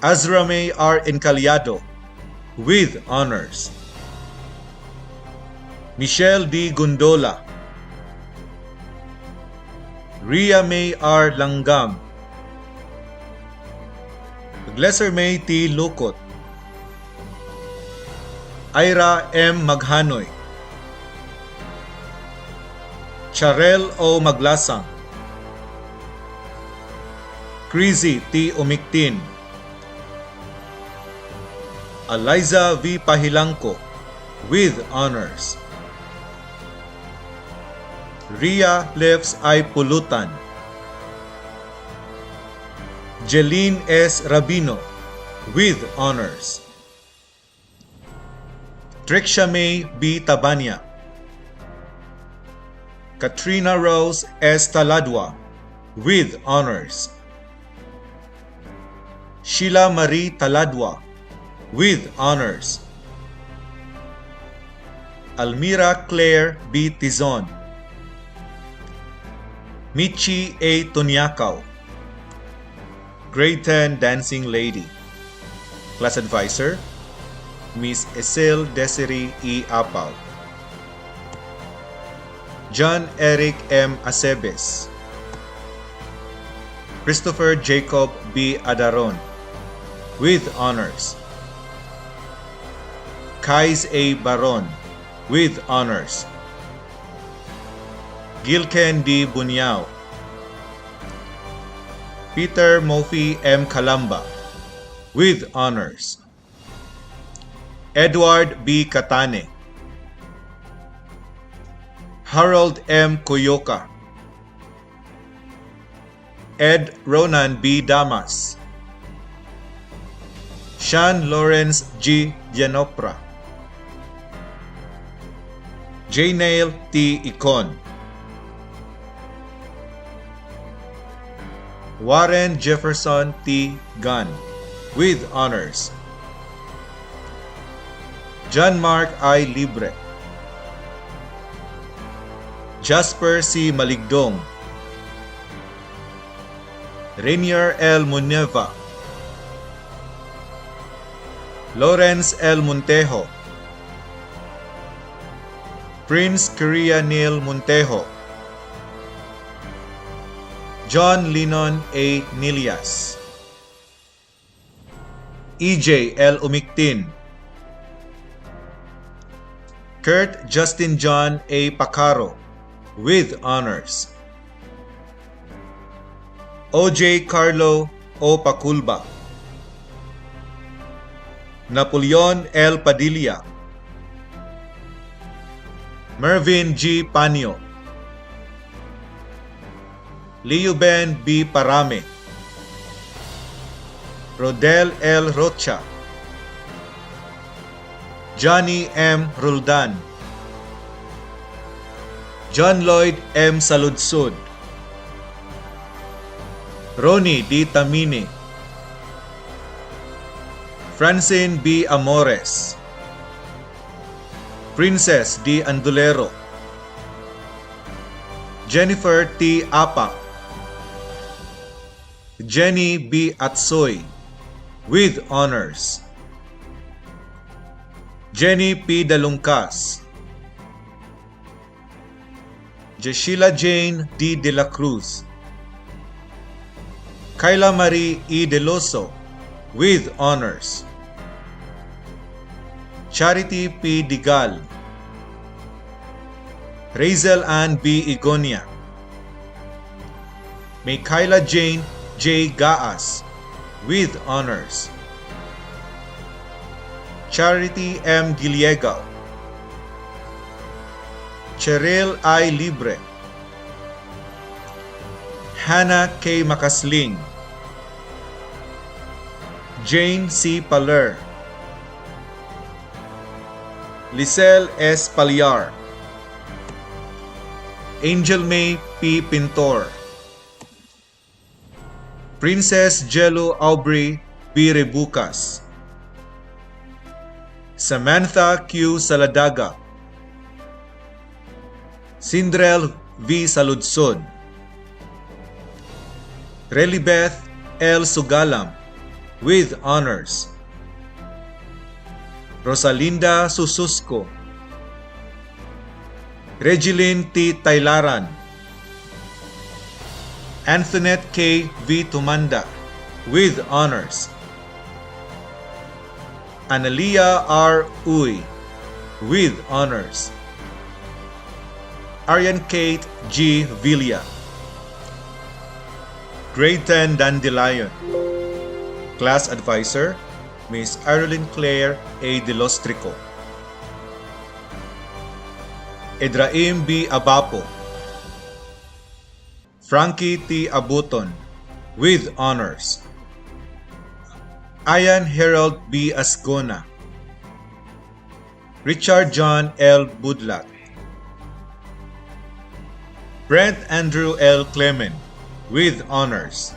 Azra May R. Encaliado, with honors. Michelle D. Gondola, Ria May R. Langgam, Glesser May T. Lukot, Ira M. Maghanoy, Charel O. Maglasang, Crazy T. Umiktin, Eliza V. Pahilangko, with honors. Ria Lefs I. Pulutan, Jeline S. Rabino, with honors. Trixia May B. Tabanya, Katrina Rose S. Taladwa, with honors. Sheila Marie Taladwa, with honors. Almira Claire B. Tizon, Michi A. Tunyakaw, Grade 10 Dancing Lady. Class Advisor, Miss Esel Desiree E. Apaw. John Eric M. Acebes, Christopher Jacob B. Adaron, with honors. Kais A. Baron, with honors. Gilken D. Bunyao, Peter Mofi M. Kalamba, with honors. Edward B. Katane, Harold M. Kuyoka, Ed Ronan B. Damas, Sean Lawrence G. Gianopra, J. Nail T. Icon, Warren Jefferson T. Gunn, with honors. John Mark I. Libre, Jasper C. Maligdong, Rainier L. Muneva, Lawrence L. Montejo, Prince Korea Neil Montejo, John Linon A. Nilias, EJ L. Umiktin, Kurt Justin John A. Pacaro, with honors. OJ Carlo O. Paculba, Napoleon L. Padilla, Mervin G. Panyo, Leuben B. Parame, Rodel L. Rocha, Johnny M. Roldan, John Lloyd M. Saludsud, Ronnie D. Tamini, Francine B. Amores, Princess D. Andulero, Jennifer T. Apa, Jenny B. Atsoy, with honors. Jenny P. Dalungkas, Jeshila Jane D. De La Cruz, Kyla Marie E. Deloso, with honors. Charity P. Digal, Razel Ann B. Igonia, Michaela Jane J. Gaas, with honors. Charity M. Giliegaw, Cheryl I. Libre, Hannah K. Makasling, Jane C. Paler, Lisel S. Palyar, Angel May P. Pintor, Princess Jello Aubrey B. Rebucas, Samantha Q. Saladaga, Sindrel V. Saludsod, Relibeth L. Sugalam with honors, Rosalinda Sususco, Regilyn T. Taylaran, Antoinette K. V. Tumanda with honors, Analia R. Uy with honors, Arian Kate G. Villa. Grade 10 Dandelion. Class Advisor, Miss Arlene Claire A. Delostrico. Edraim B. Abapo, Frankie T. Abuton with honors, Ian Harold B. Asgona, Richard John L. Budlat, Brent Andrew L. Clement with honors,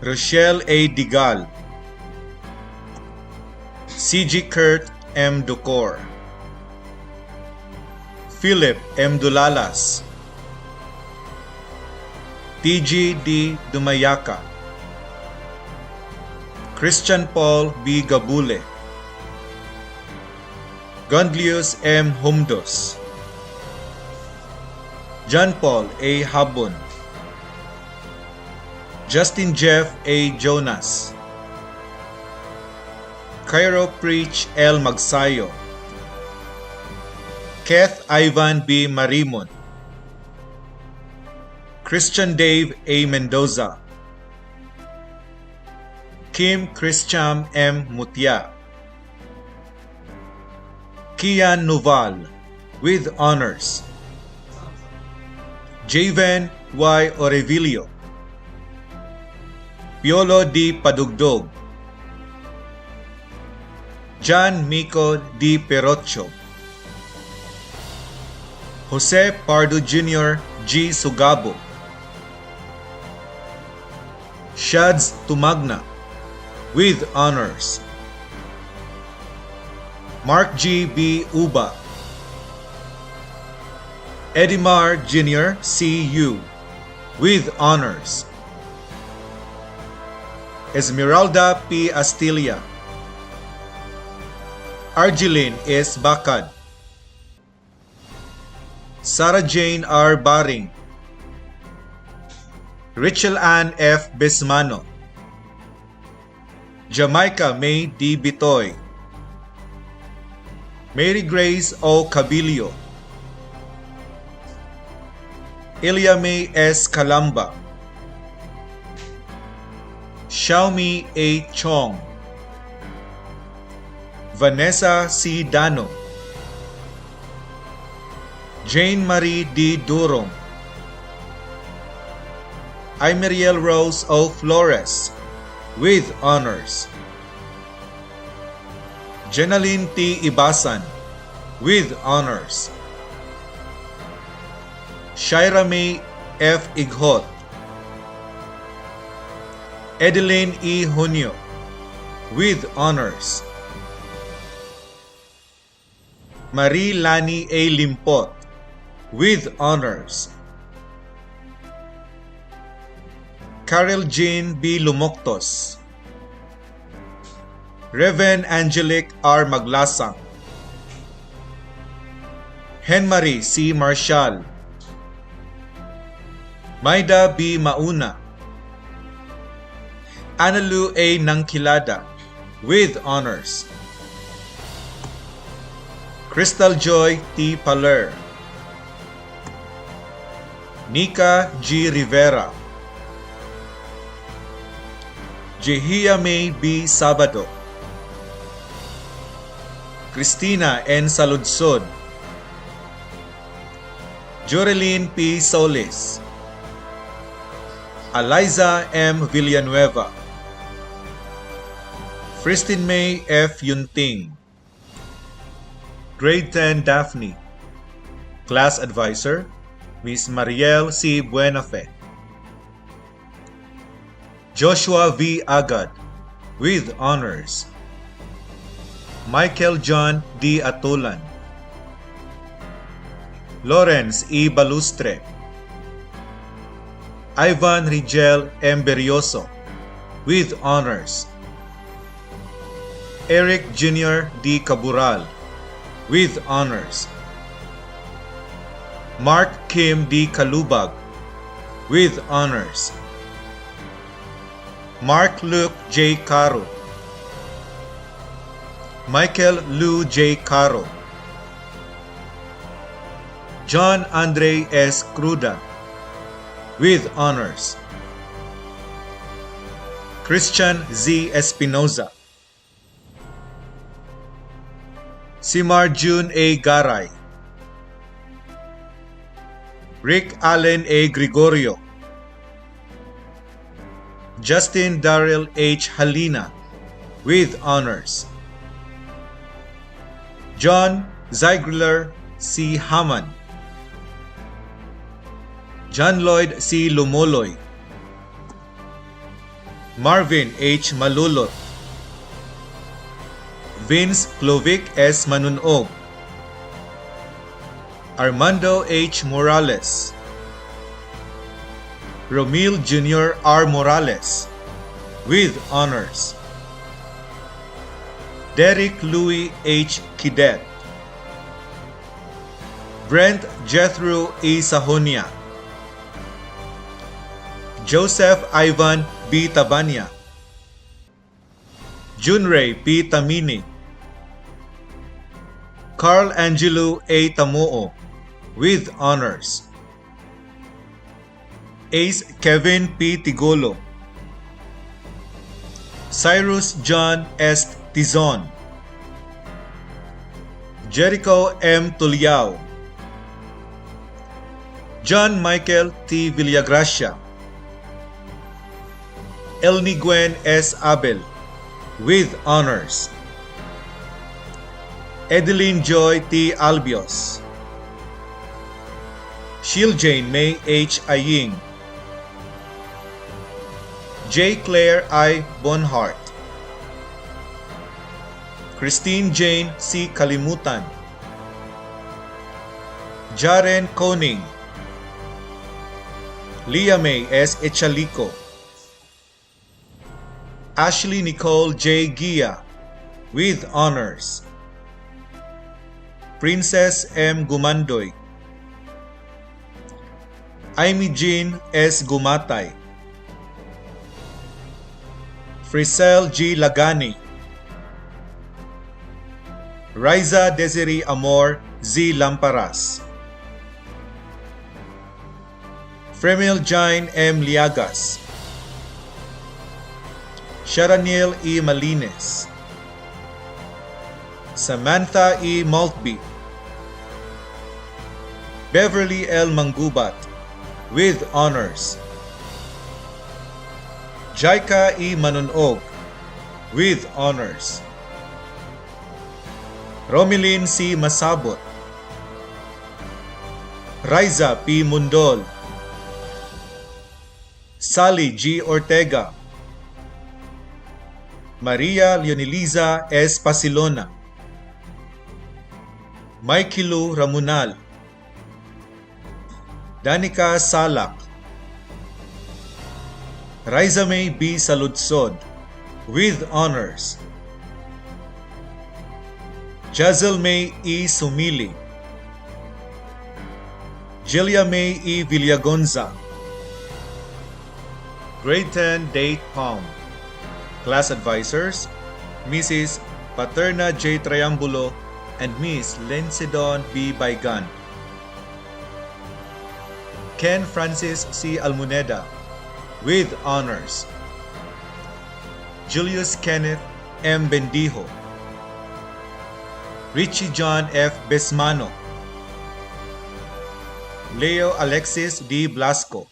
Rochelle A. Digal, C.G. Kurt M. Ducor, Philip M. Dulalas, T.G. D. Dumayaka, Christian Paul B. Gabule, Gondlius M. Humdos, John Paul A. Habon, Justin Jeff A. Jonas, Cairo Preach L. Magsayo, Keth Ivan B. Marimon, Christian Dave A. Mendoza, Kim Christian M. Mutia, Kian Noval with honors, Javen Y. Orevilio, Piolo D. Padugdog, John Mico D. Perocho, Jose Pardo Jr. G. Sugabo, Shads Tumagna with honors, Mark G. B. Uba, Edimar Jr. C.U. with honors, Esmeralda P. Astilia, Argeline S. Bakad, Sarah Jane R. Baring, Rachel Ann F. Besmano, Jamaica May D. Bitoy, Mary Grace O. Cabilio, Ilya May S. Kalamba, Xiaomi A. Chong, Vanessa C. Dano, Jane Marie D. Durong, Imeriel Rose O. Flores with honors, Jenaline T. Ibasan with honors, Shaira May F. Ighot, Edeline E. Junio with honors, Marie Lani A. Limpot with honors, Carol Jean B. Lumoktos, Reverend Angelique R. Maglasang, Henmarie C. Marshall, Maida B. Mauna, Analu A. Nangkilada with honors, Crystal Joy T. Paler, Nika G. Rivera, Jehia May B. Sabado, Cristina N. Saludsod, Joreline P. Solis, Eliza M. Villanueva, Christine May F. Yunting. Grade 10 Daphne. Class Advisor, Ms. Mariel C. Buenafe. Joshua V. Agad, with honors. Michael John D. Atulan. Lawrence E. Balustre. Ivan Rigel M. Berioso, with honors. Eric Jr. D. Cabural, with honors. Mark Kim D. Kalubag, with honors. Mark Luke J. Caro. Michael Lou J. Caro. John Andre S. Cruda, with honors. Christian Z. Espinoza. Simar June A. Garay. Rick Allen A. Gregorio. Justin Darrell H. Halina, with honors. John Ziegler C. Haman. John Lloyd C. Lumoloy. Marvin H. Malulot. Vince Clovic S. Manunog. Armando H. Morales. Romil Jr. R. Morales, with honors. Derek Louis H. Kidet. Brent Jethro E. Sahonia. Joseph Ivan B. Tabanya. Junray P. Tamini. Carl Angelo A. Tamoo, with honors. Ace Kevin P. Tigolo. Cyrus John S. Tizon. Jericho M. Tuliao. John Michael T. Villagracia. Elniguen S. Abel, with honors. Edeline Joy T. Albios. Shiljane May H. Aying. J. Claire I. Bonhart. Christine Jane C. Kalimutan. Jaren Koning. Leah May S. Echalico. Ashley Nicole J. Gia, with honors. Princess M. Gumandoy. Amy Jean S. Gumatay. Frisel G. Lagani. Riza Desiree Amor Z. Lamparas. Fremil Jain M. Liagas. Sharaniel E. Malines. Samantha E. Maltby. Beverly L. Mangubat, with honors. Jaika E. Manunog, with honors. Romilin C. Masabot. Riza P. Mundol. Sally G. Ortega. Maria Leoneliza S. Pasilona. Maikilu Ramunal. Danica Salak. Riza May B. Saludsod, with honors. Jazel May E. Sumili. Jilia May E. Villagonza. Grade 10 Date Palm. Class Advisors, Mrs. Paterna J. Triambulo and Miss Lencidon B. Baigan. Ken Francis C. Almuneda, with honors. Julius Kenneth M. Bendijo. Richie John F. Besmano. Leo Alexis D. Blasco.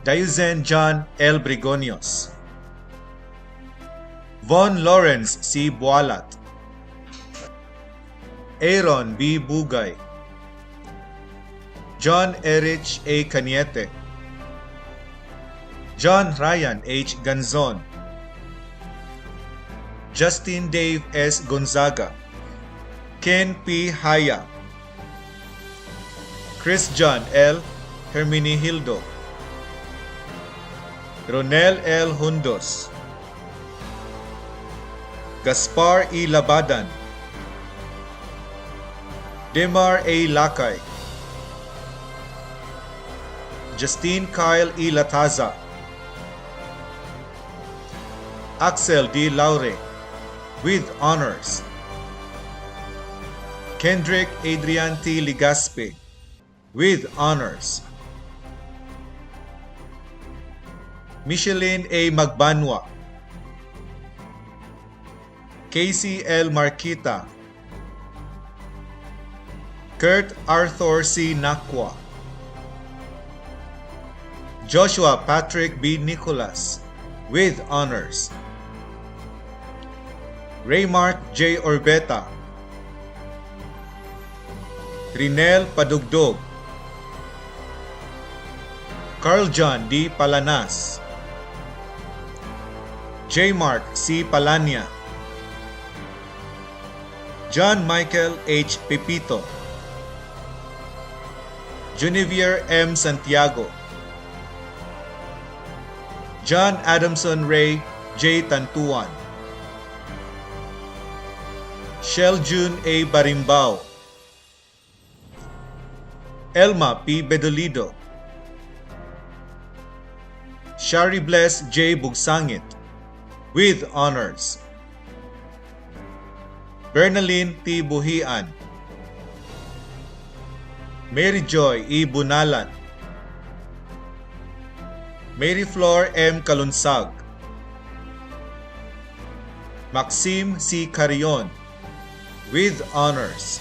Diuzen John L. Brigonios. Von Lawrence C. Bualat, Aaron B. Bugay, John Erich A. Cañete, John Ryan H. Ganzon, Justin Dave S. Gonzaga, Ken P. Haya, Chris John L. Herminihildo, Ronel L. Hundos, Gaspar E. Labadan, Demar A. Lakay, Justine Kyle E. Lataza, Axel D. Laure, with honors, Kendrick Adrian T. Ligaspe, with honors, Micheline A. Magbanwa, Casey L. Marquita, Kurt Arthur C. Nakwa, Joshua Patrick B. Nicolas, with honors, Raymark J. Orbeta, Rinel Padugdog, Carl John D. Palanas, J. Mark C. Palania, John Michael H. Pepito, Genevieve M. Santiago, John Adamson Ray J. Tantuan, Shell June A. Barimbao, Elma P. Bedolido, Shari Bless J. Bugsangit, with honors, Bernaline T. Buhian, Mary Joy E. Bunalan, Mary Flor M. Kalunsag, Maxime C. Carrion, with honors,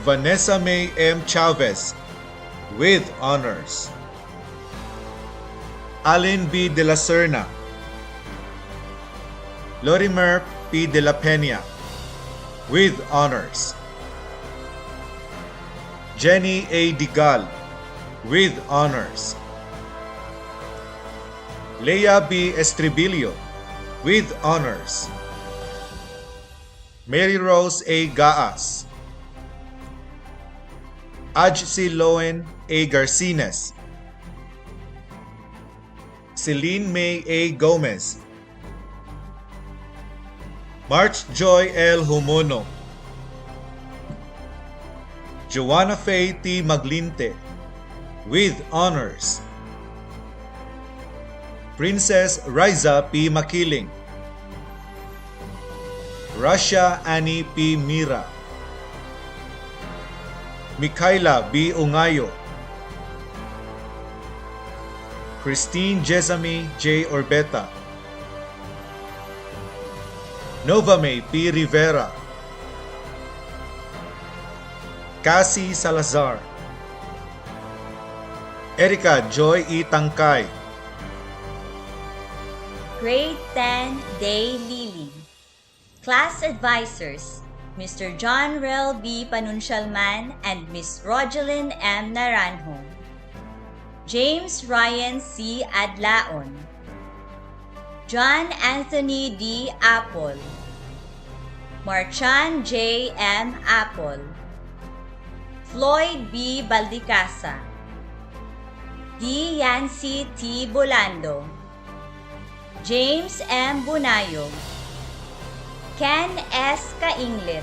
Vanessa May M. Chavez, with honors, Alin B. De la Serna, Lorimer P. De la Peña, with honors, Jenny A. Digal, with honors, Leia B. Estribillo, with honors, Mary Rose A. Gaas, Aj C. Loen A. Garcines, Celine May A. Gomez, March Joy L. Humuno, Joanna Faye T. Maglinte, with honors, Princess Riza P. Makiling, Russia Annie P. Mira, Mikaela B. Ungayo, Christine Jesami J. Orbeta, Nova May P. Rivera, Cassie Salazar, Erica Joy E. Tangkay, Grade 10 Day Lily. Class Advisors, Mr. John Rel B. Panuncialman and Miss Rogelyn M. Naranjo. James Ryan C. Adlaon, John Anthony D. Apple, Marchan J. M. Apple, Floyd B. Baldicasa, D. Yancy T. Bolando, James M. Bunayo, Ken S. Kainglit,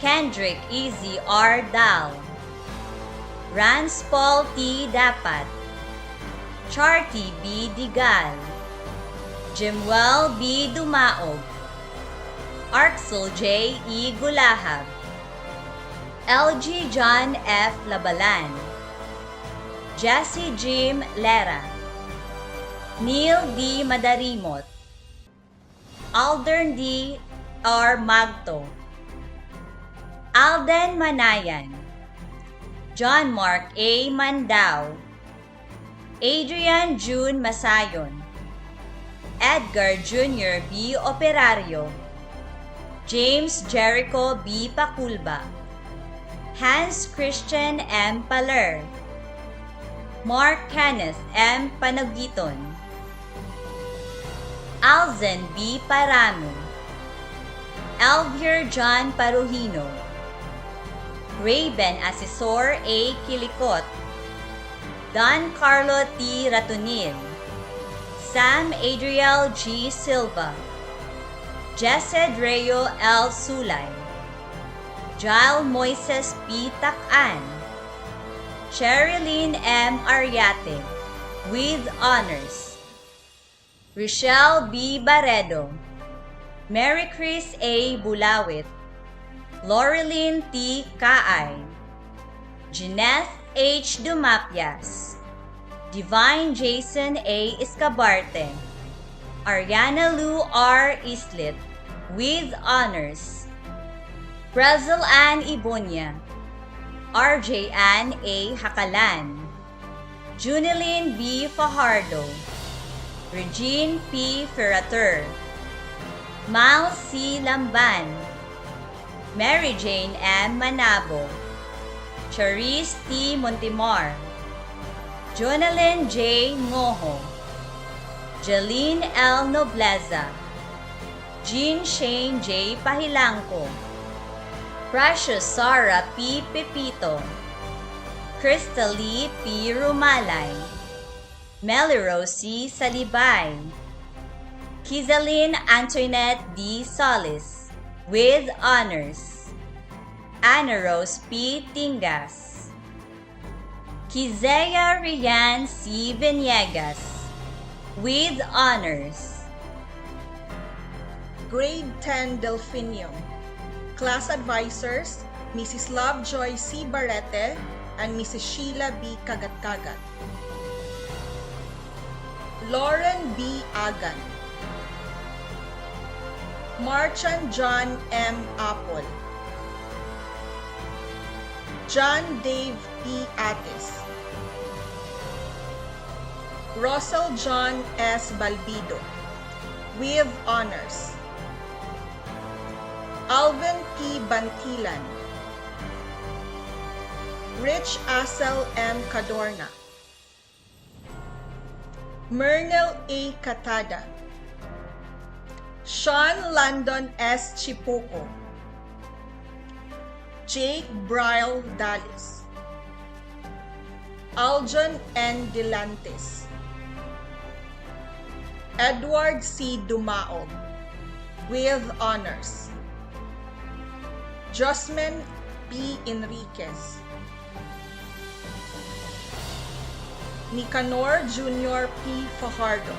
Kendrick Easy R. Dal, Rance Paul T. Dapat, Charty B. Digal, Jimwell B. Dumaog, Arxel J. E. Gulahab, LG John F. Labalan, Jesse Jim Lera, Neil D. Madarimot, Aldern D. R. Magto, Alden Manayan, John Mark A. Mandao, Adrian June Masayon, Edgar Jr. B. Operario, James Jericho B. Paculba, Hans Christian M. Paler, Mark Kenneth M. Panagiton, Alzen B. Paramo, Elvier John Paruhino, Raven Asesor A. Kilikot, Don Carlo T. Ratonil, Sam Adriel G. Silva, Jesse Reo L. Sulay, Jael Moises P. Takan, Sherilyn M. Ariate, with honors, Rochelle B. Barredo, Mary Chris A. Bulawit, Laurelyn T. Kaay, Jeanette H. Dumapias, Divine Jason A. Escabarte, Ariana Lou R. Islit, with honors, Brazil Ann Ibonia, RJ Ann A. Hakalan, Junilyn B. Fajardo, Regine P. Ferrater, Miles C. Lamban, Mary Jane M. Manabo, Charisse T. Montemar, Jonalyn J. Ngoho, Jeline L. Nobleza, Jean Shane J. Pahilangco, Precious Sara P. Pepito, Crystal P. Rumalay, Melirose C. Salibay, Kizaline Antoinette D. Solis, with honors, Ana Rose P. Tingas, Kizea Rian C. Veniegas, with honors, Grade 10 Delphinium. Class Advisors, Mrs. Lovejoy C. Barrete and Mrs. Sheila B. Kagat-Kagat. Lauren B. Agan, Marchand John M. Apple, John Dave P. Atis, Russell John S. Balbido, with honors, Alvin P. Bantilan, Rich Asel M. Cadorna, Mernel A. Catada, Sean Landon S. Chipuco, Jake Bryle Dallas, Aljon N. Delantes, Edward C. Dumaog, with honors, Josman P. Enriquez, Nicanor Jr. P. Fajardo,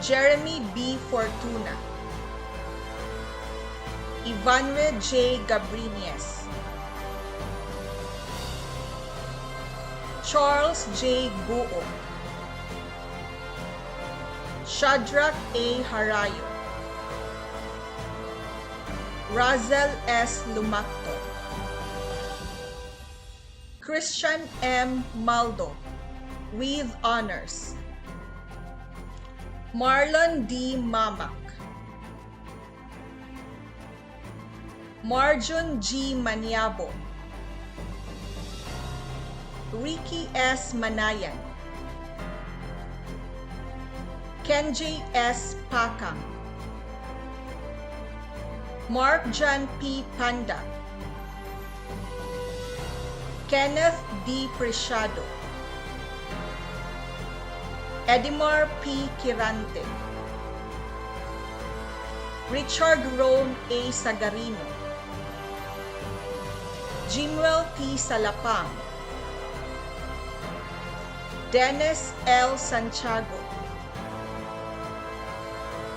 Jeremy B. Fortuna, Ivanre J. Gabrines, Charles J. Buo, Shadrach A. Harayo, Razel S. Lumacto, Christian M. Maldo, with honors, Marlon D. Mamak, Marjun G. Maniabo, Ricky S. Manayan, Kenji S. Pakang, Mark John P. Panda, Kenneth D. Preciado, Edimar P. Kirante, Richard Rome A. Sagarino, Jimwell T. Salapang, Dennis L. Santiago,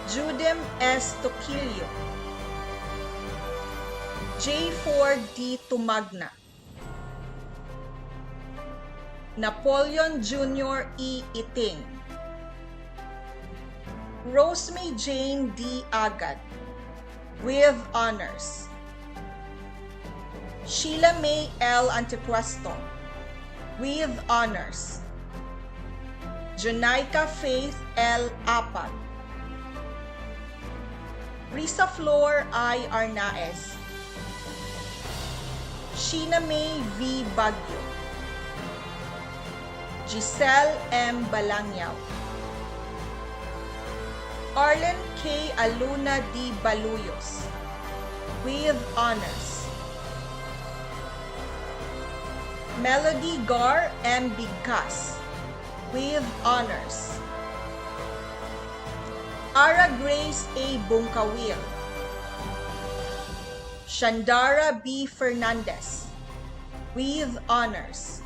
Judem S. Toquillo, J4 D. Tumagna, Napoleon Jr. E. Iting, Rosemary Jane D. Agad, with honors, Sheila May L. Antepuesto, with honors, Jonaica Faith L. Apat, Risa Flor I. Arnaez, Sheena May V. Bagyo, Giselle M. Balangyaw, Arlen K. Aluna D. Baluyos, with honors. Melody Gar M. Bigkas, with honors. Ara Grace A. Bungkawil, Shandara B. Fernandez, with honors.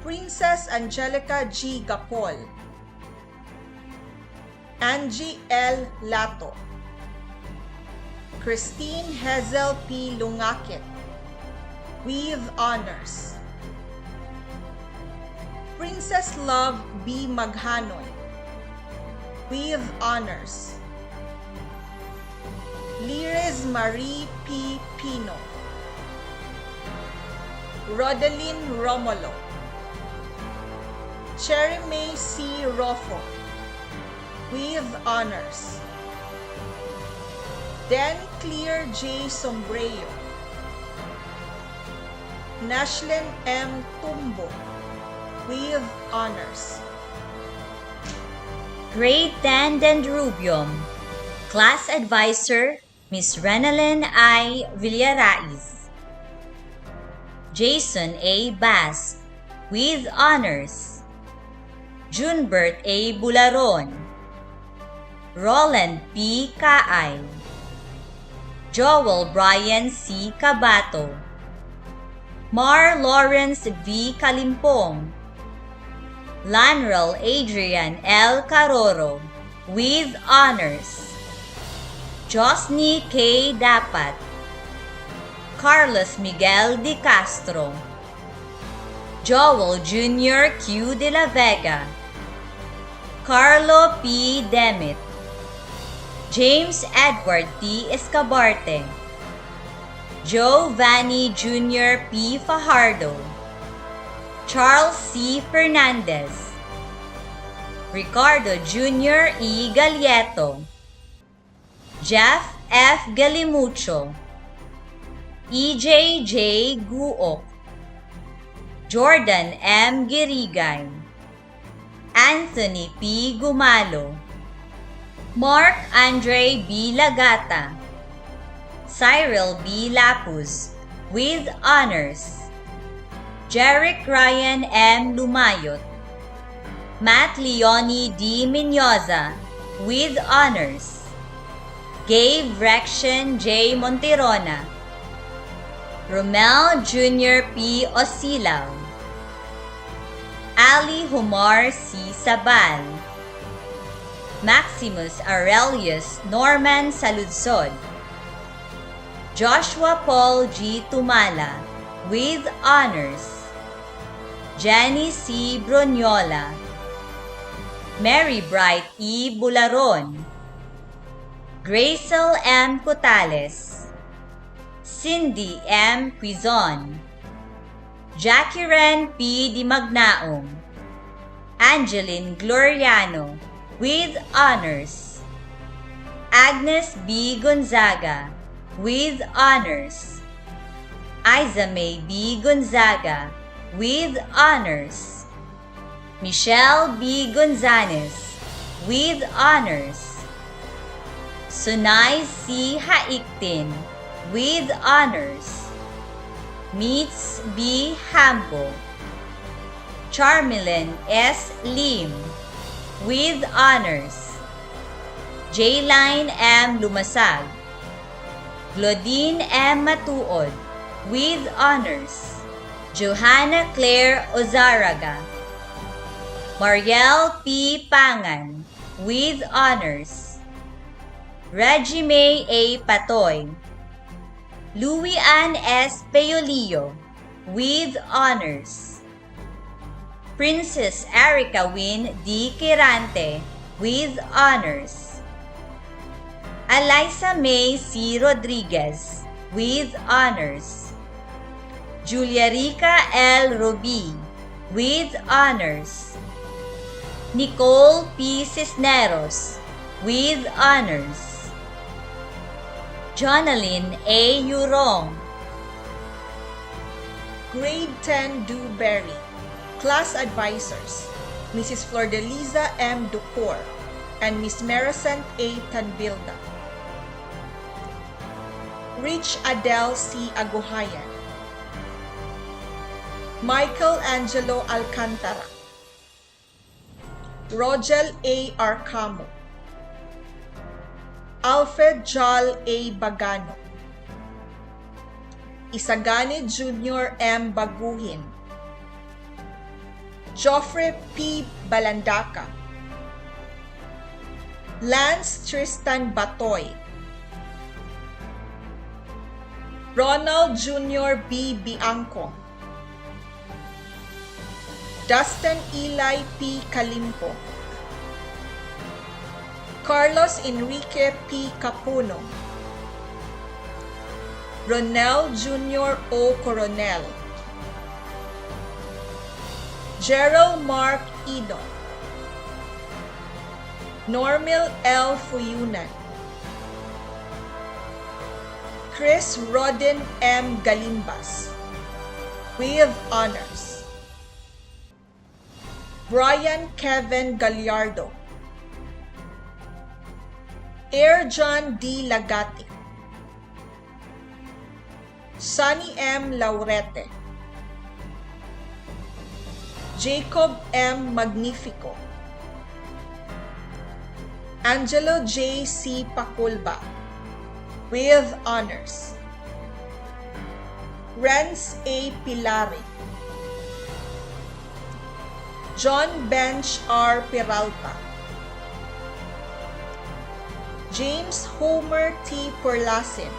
Princess Angelica G. Gapol, Angie L. Lato, Christine Hazel P. Lungakit, with honors. Princess Love B. Maghanoy, with honors. Lires Marie P. Pino, Rodeline Romulo, Cherry May C. Rofo, with honors. Dan Clear J. Sombrero, Nashlin M. Tumbo, with honors. Grade 10 Dendrubium, Class Advisor, Ms. Renalyn I. Villaraiz. Jason A. Bass, with honors. Junbert A. Bularon, Roland P. Kaay, Joel Brian C. Cabato, Mar Lawrence V. Kalimpong, Lanrel Adrian L. Caroro, with honors. Josny K. Dapat, Carlos Miguel De Castro, Joel Jr. Q. De la Vega, Carlo P. Demit, James Edward T. Escabarte, Joe Vanny Jr. P. Fajardo, Charles C. Fernandez, Ricardo Jr. E. Galieto, Jeff F. Galimucho, EJ J. Guok, Jordan M. Girigay, Anthony P. Gumalo, Mark Andre B. Lagata, Cyril B. Lapuz, with honors. Jeric Ryan M. Lumayot, Matt Leone D. Minyoza, with honors. Gabe Rection J. Monterona, Romel Jr. P. Osilaw, Ali Humar C. Sabal, Maximus Aurelius Norman Saludsod, Joshua Paul G. Tumala, with honors. Jenny C. Bronyola, Mary Bright E. Bularon, Gracel M. Cotales, Cindy M. Quizon, Jackie Ren P. Di Magnaong, Angeline Gloriano, with honors. Agnes B. Gonzaga, with honors. Isa May B. Gonzaga, with honors. Michelle B. Gonzalez, with honors. Sunay C. Haiktin, with honors. Meets B. Hampo, Charmilin S. Lim, with honors. Jayline M. Lumasag, Glodine M. Matuod, with honors. Johanna Claire Ozaraga, Mariel P. Pangan, with honors. Reggie May A. Patoy, Louis Ann S. Peolillo, with honors. Princess Erica Wynn D. Quirante, with honors. Eliza May C. Rodriguez, with honors. Julia Rica L. Rubi, with honors. Nicole P. Cisneros, with honors. Jonalyn A. Yurong. Grade 10 Dewberry. Class Advisors, Mrs. Flordeliza M. Ducor and Miss Maricent A. Tanbilda. Rich Adele C. Aguhayan. Michael Angelo Alcantara. Rogel A. Arcamo. Alfred Jal A. Bagano. Isagani Jr. M. Baguhin. Joffrey P. Balandaca. Lance Tristan Batoy. Ronald Jr. B. Bianco. Dustin Eli P. Calimpo. Carlos Enrique P. Capuno. Ronel Jr. O. Coronel. Gerald Mark Ido. Normil L. Fuyunan. Chris Rodin M. Galimbas, with honors. Brian Kevin Gallardo. Air John D. Lagati. Sunny M. Laurete. Jacob M. Magnifico. Angelo J. C. Paculba, with honors. Renz A. Pilari. John Bench R. Peralta. James Homer T. Perlasin.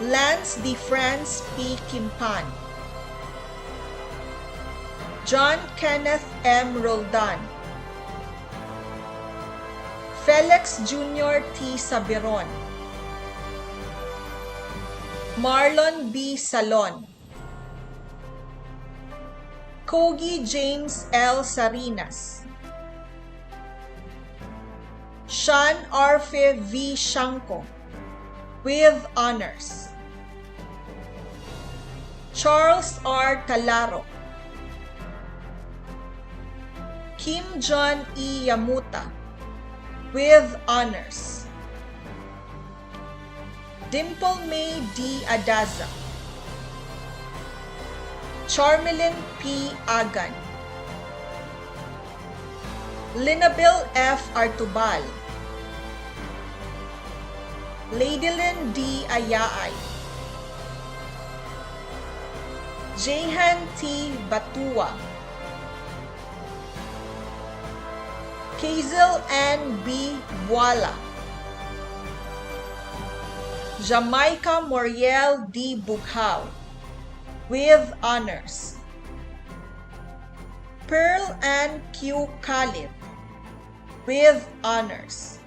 Lance DeFrance P. Kimpan. John Kenneth M. Roldan. Felix Jr. T. Sabiron. Marlon B. Salon. Kogi James L. Sarinas. Sean Arfe V. Shanko, with honors. Charles R. Talaro. Kim John E. Yamuta, with honors. Dimple May D. Adaza. Charmelin P. Agan. Linabel F. Artubal. Ladylin D. Ayaay. Jehan T. Batua. Hazel N. B. Buala. Jamaica Moriel D. Bughaw, with honors. Pearl Ann Q. Khalid, with honors.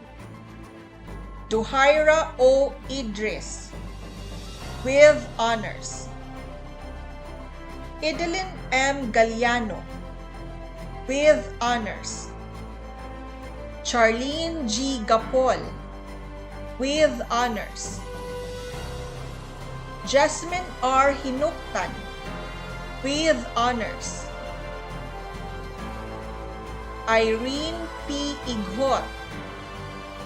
Duhaira O. Idris, with honors. Idelin M. Galliano, with honors. Charlene G. Gapol, with honors. Jasmine R. Hinuktan, with honors. Irene P. Ighot,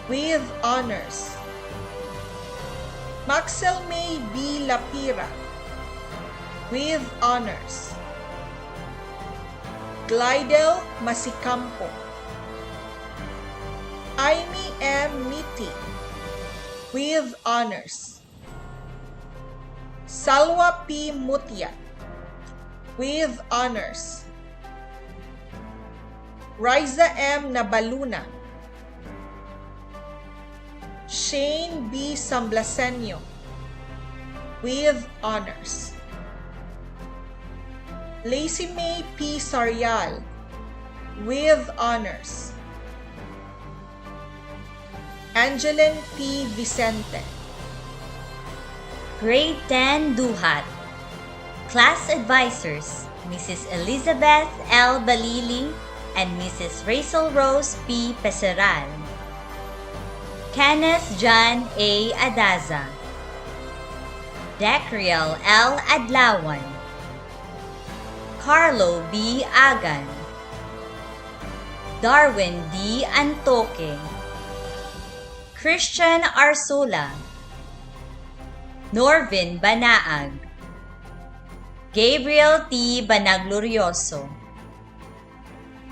with honors. Maxel May B. Lapira, with honors. Glidel Masicampo. Aimee M. Miti, with honors. Salwa P. Mutia, with honors. Riza M. Nabaluna. Shane B. Samblasenyo, with honors. Lacey May P. Sarial, with honors. Angeline P. Vicente. Grade 10 Duhat. Class Advisors, Mrs. Elizabeth L. Balili, and Mrs. Rachel Rose P. Peseral. Kenneth John A. Adaza. Decriel L. Adlawan. Carlo B. Agan. Darwin D. Antoque. Christian Arsola. Norvin Banaag. Gabriel T. Banaglorioso.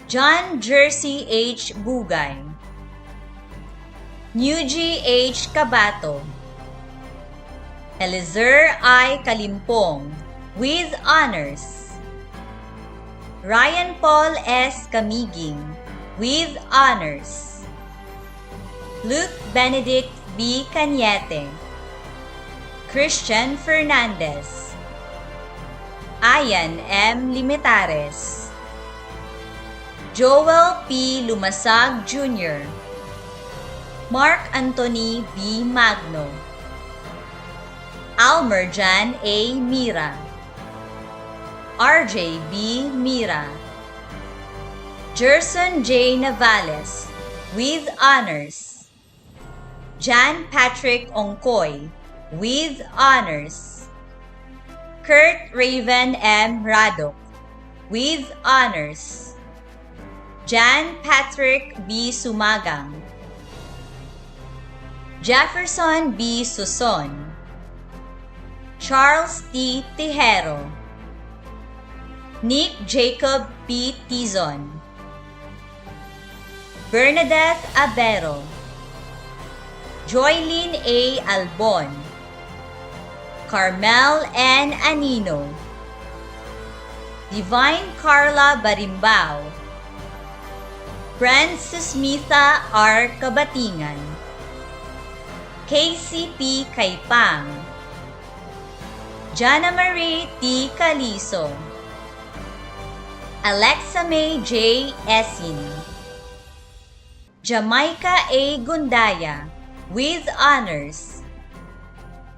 John Jersey H. Bugay. Nuji H. Cabato. Elizer I. Kalimpong, with honors. Ryan Paul S. Camiging, with honors. Luke Benedict B. Cañete. Christian Fernandez. Ayan M. Limitares. Joel P. Lumasag Jr. Mark Anthony B. Magno. Almerjan A. Mira. RJ B. Mira. Gerson J. Navales, with honors. Jan Patrick Ongkoy, with honors. Kurt Raven M. Radok, with honors. Jan Patrick B. Sumagang. Jefferson B. Suson. Charles T. Tejero. Nick Jacob P. Tizon. Bernadette Abero. Joylene A. Albon. Carmel N. Anino. Divine Carla Barimbao. Francis Smitha R. Kabatingan. Casey P. Kaipang. Jana Marie T. Caliso. Alexa May J. Esin. Jamaica A. Gundaya, with honors.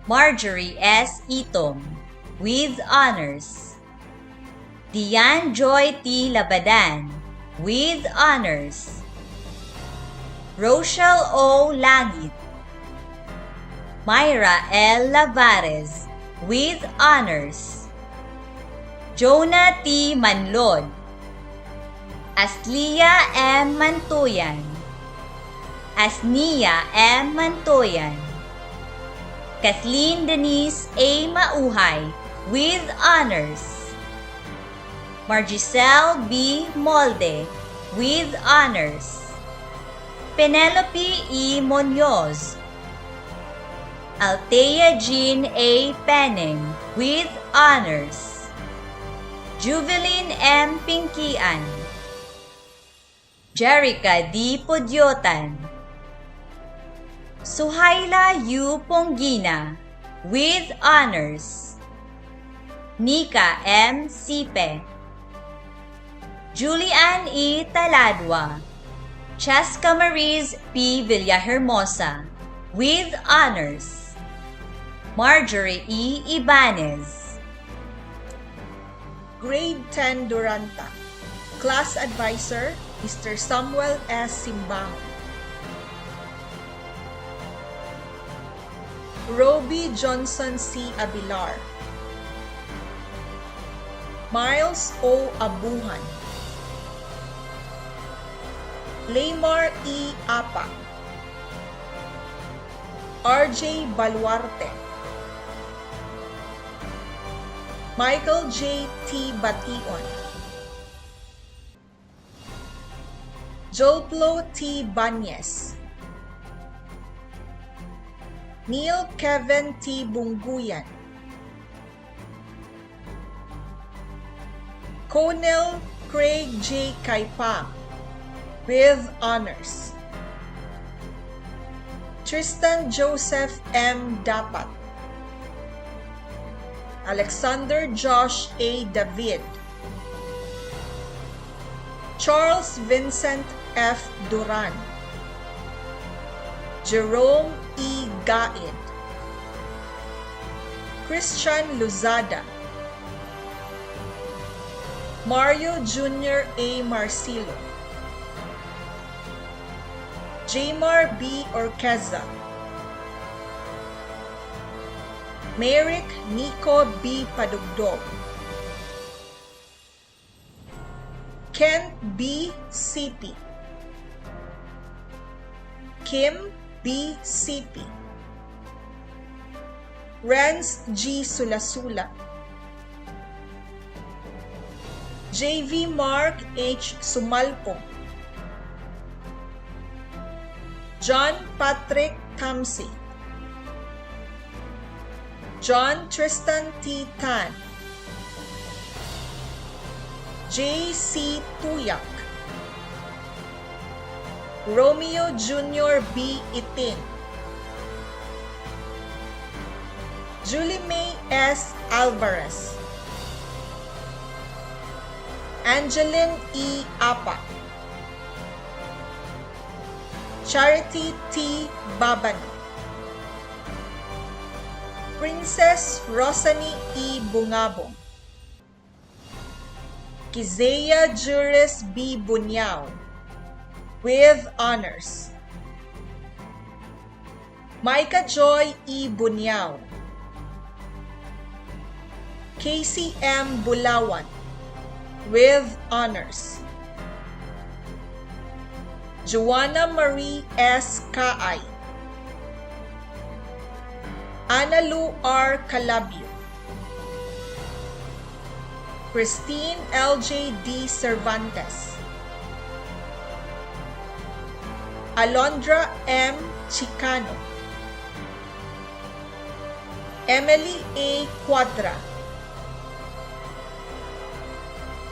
Marjorie S. Itom, with honors. Diane Joy T. Labadan, with honors. Rochelle O. Langit. Myra L. Lavares, with honors. Jonah T. Manlod. Aslia M. Mantoyan. Asnia M. Mantoyan. Kathleen Denise A. Mauhay, with honors. Margiselle B. Molde, with honors. Penelope E. Munoz. Althea Jean A. Penning, with honors. Juveline M. Pinkian. Jerica D. Podyotan. Suhaila U. Pongina, with honors. Nika M. Sipe. Julian E. Taladwa. Cheska Maris P. Villahermosa, with honors. Marjorie E. Ibanez. Grade 10 Duranta. Class Advisor, Mr. Samuel S. Simbang. Roby Johnson C. Abilar. Miles O. Abuhan. Laymar E. Apa. RJ Baluarte. Michael J. T. Bation. Jolplo T. Banyes. Neil Kevin T. Bunguyan. Conel Craig J. Kaipang, with honors. Tristan Joseph M. Dapat. Alexander Josh A. David. Charles Vincent F. Duran. Jerome E. Gaid. Christian Luzada. Mario Jr. A. Marcilo, Jamar B. Orqueza, Merrick Nico B. Padugdog, Kent B. Sipi, Kim B. Sipi, Renz G. Sulasula, JV Mark H. Sumalpo, John Patrick Kamsi, John Tristan T. Tan, J.C. Tuyak, Romeo Jr. B. Itin, Julie May S. Alvarez, Angeline E. Apa, Charity T. Babano, Princess Rosany E. Bungabong, Kizea Juris B. Bunyao, with honors, Micah Joy E. Bunyao, Casey M. Bulawan, with honors, Joanna Marie S. Kaay, Analu R. Calabio, Christine L.J. D. Cervantes, Alondra M. Chicano, Emily A. Quadra,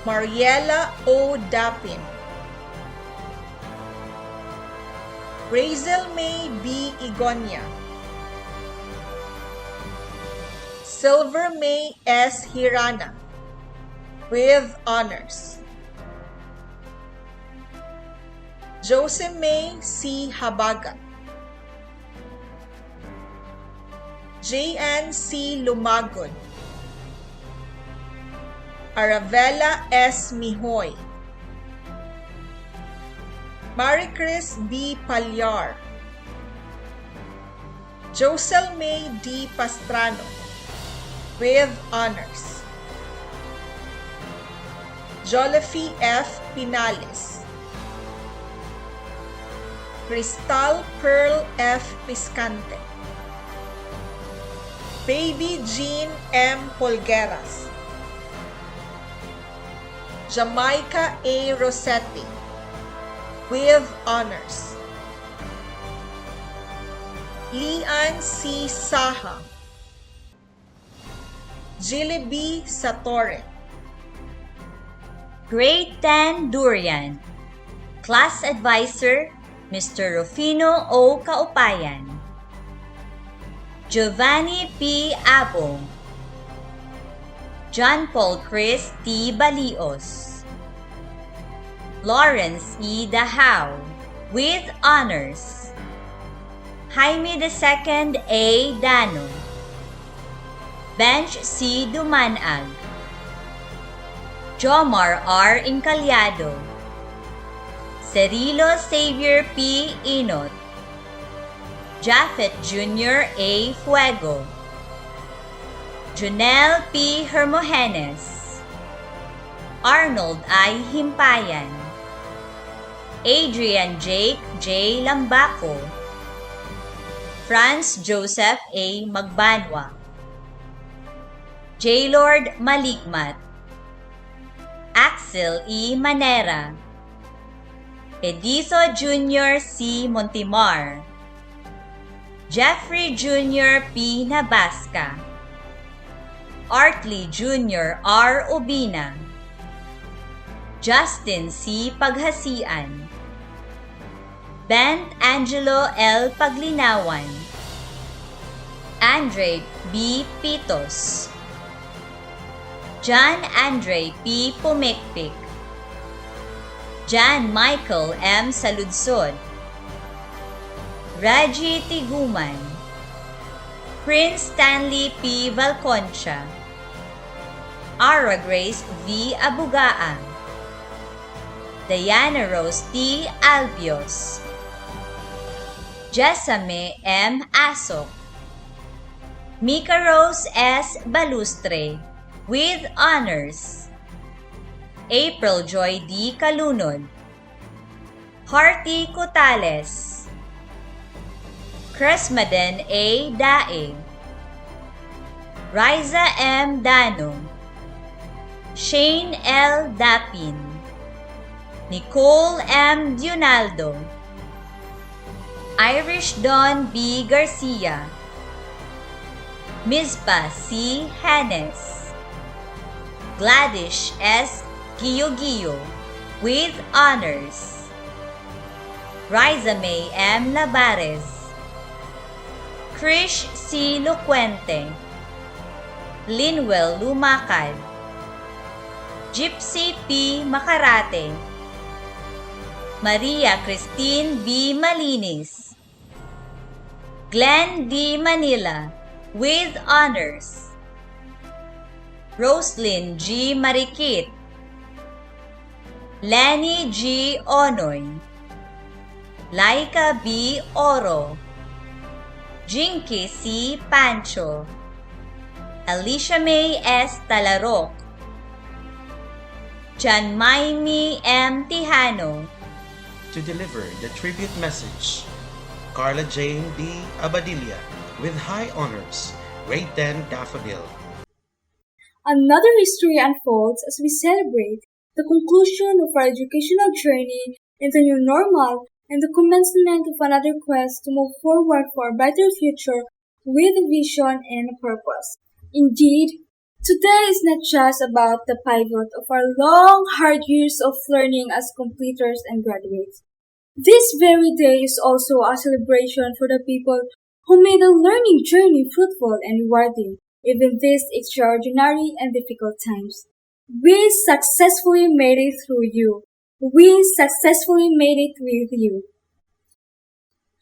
Mariela O. Dapin, Razel May B. Igonia, Silver May S. Hirana, with honors, Jose May C. Habaga, J.N. C. Lumagod, Aravela S. Mihoy, Maricris B. Palyar, Josel May D. Pastrano, with honors, Jollify F. Pinales, Cristal Pearl F. Piscante, Baby Jean M. Polgueras, Jamaica A. Rossetti, with honors, Lian C. Saha, Jilly B. Satore, Grade 10 Durian, Class Advisor, Mr. Rufino O. Kaupayan, Giovanni P. Abong, John Paul Chris T. Balios, Lawrence E. Dahao, with honors, Jaime II A. Dano, Bench C. Dumanag, Jomar R. Incalyado, Cirilo Xavier P. Inot, Japhet Jr. A. Fuego, Junel P. Hermogenes, Arnold I. Himpayan, Adrian Jake J. Lambaco, Franz Joseph A. Magbanwa, J. Lord Malikmat, Axel E. Manera, Edizo Jr. C. Montimar, Jeffrey Jr. P. Nabasca, Artley Jr. R. Ubina, Justin C. Paghasian, Bent Angelo L. Paglinawan, Andre B. Pitos, John Andre P. Pumikpik, John Michael M. Saludsod, Raji Tiguman, Prince Stanley P. Valconcha, Ara Grace V. Abugaan, Diana Rose T. Albios, Jessame M. Asok, Mika Rose S. Balustre, with honors. April Joy D. Calunod, Harty Cotales, Cresmaden A. Dae, Riza M. Dano, Shane L. Dapin, Nicole M. Dionaldo, Irish Don B. Garcia, Mizpa C. Hanes, Gladish S. Gio, with honors. Riza May M. Navarez, Krish C. Luquente, Linwell Lumakad, Gypsy P. Macarate, Maria Christine B. Malinis, Glenn D. Manila, with honors. Roslyn G. Marikit, Lenny G. Onoy, Laika B. Oro, Jinky C. Pancho, Alicia May S. Talarok, Janmaimi M. Tijano. To deliver the tribute message, Carla Jane D. Abadilla, with high honors, grade 10 Daffodil. Another history unfolds as we celebrate the conclusion of our educational journey in the new normal and the commencement of another quest to move forward for a brighter future with a vision and a purpose. Indeed, today is not just about the pivot of our long, hard years of learning as completers and graduates. This very day is also a celebration for the people who made the learning journey fruitful and rewarding, even these extraordinary and difficult times. We successfully made it through you. We successfully made it with you.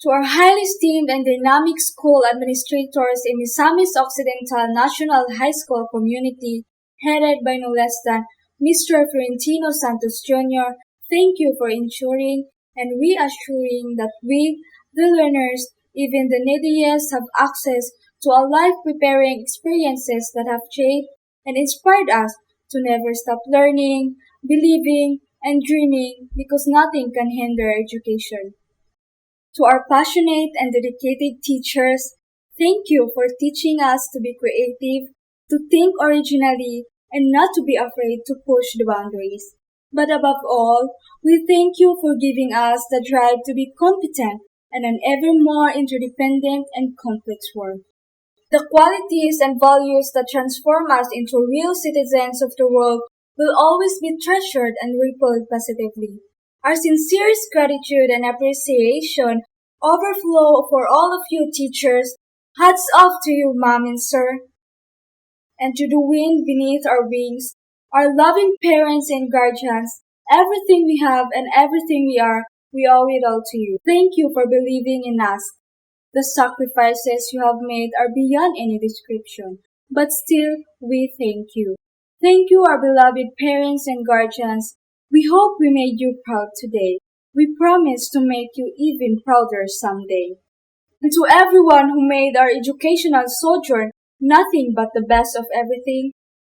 To our highly esteemed and dynamic school administrators in Misamis Occidental National High School community, headed by no less than Mr. Florentino Santos Jr., thank you for ensuring and reassuring that we, the learners, even the neediest, have access to a life-preparing experiences that have shaped and inspired us to never stop learning, believing, and dreaming because nothing can hinder education. To our passionate and dedicated teachers, thank you for teaching us to be creative, to think originally, and not to be afraid to push the boundaries. But above all, we thank you for giving us the drive to be competent in an ever more interdependent and complex world. The qualities and values that transform us into real citizens of the world will always be treasured and rippled positively. Our sincerest gratitude and appreciation overflow for all of you teachers. Hats off to you, Mom and Sir. And to the wind beneath our wings, our loving parents and guardians, everything we have and everything we are, we owe it all to you. Thank you for believing in us. The sacrifices you have made are beyond any description, but still, we thank you. Thank you, our beloved parents and guardians. We hope we made you proud today. We promise to make you even prouder someday. And to everyone who made our educational sojourn nothing but the best of everything,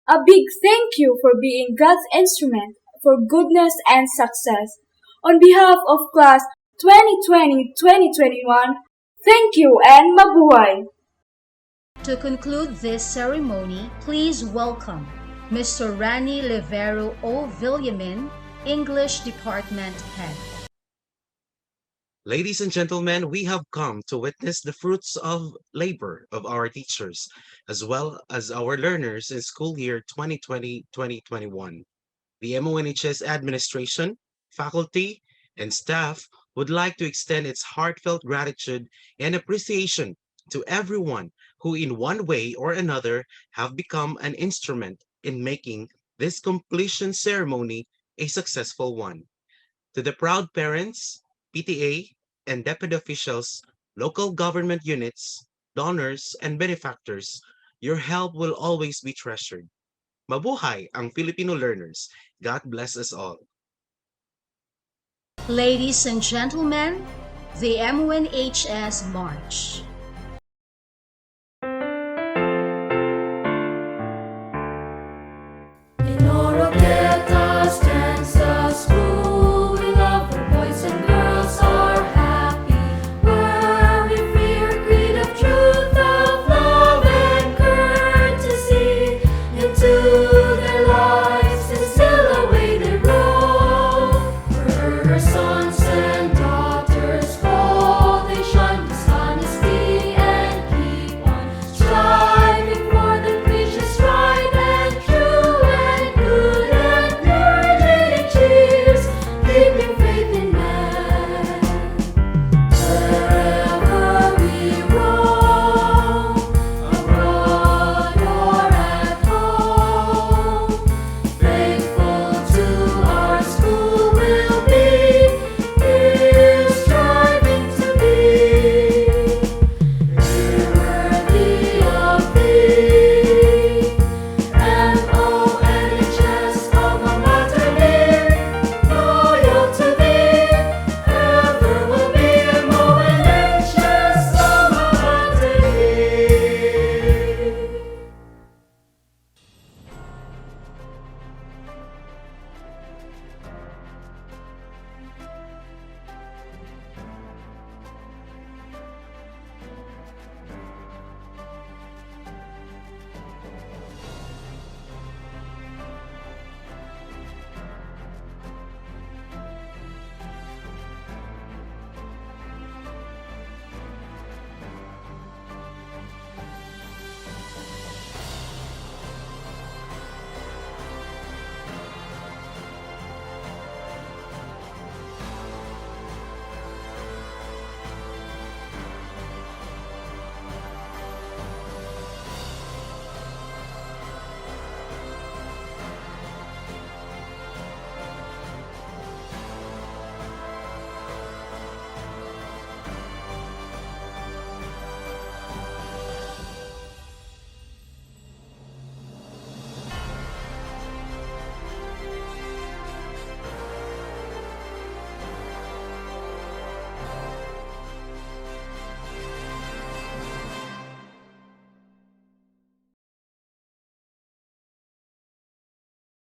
a big thank you for being God's instrument for goodness and success. On behalf of Class 2020-2021, thank you and mabuhay! To conclude this ceremony, please welcome Mr. Rani Levero O. Villamin, English Department Head. Ladies and gentlemen, we have come to witness the fruits of labor of our teachers, as well as our learners in school year 2020-2021. The MONHS administration, faculty, and staff would like to extend its heartfelt gratitude and appreciation to everyone who in one way or another have become an instrument in making this completion ceremony a successful one. To the proud parents, PTA, and deputy officials, local government units, donors, and benefactors, your help will always be treasured. Mabuhay ang Filipino learners. God bless us all. Ladies and gentlemen, the MONHS March.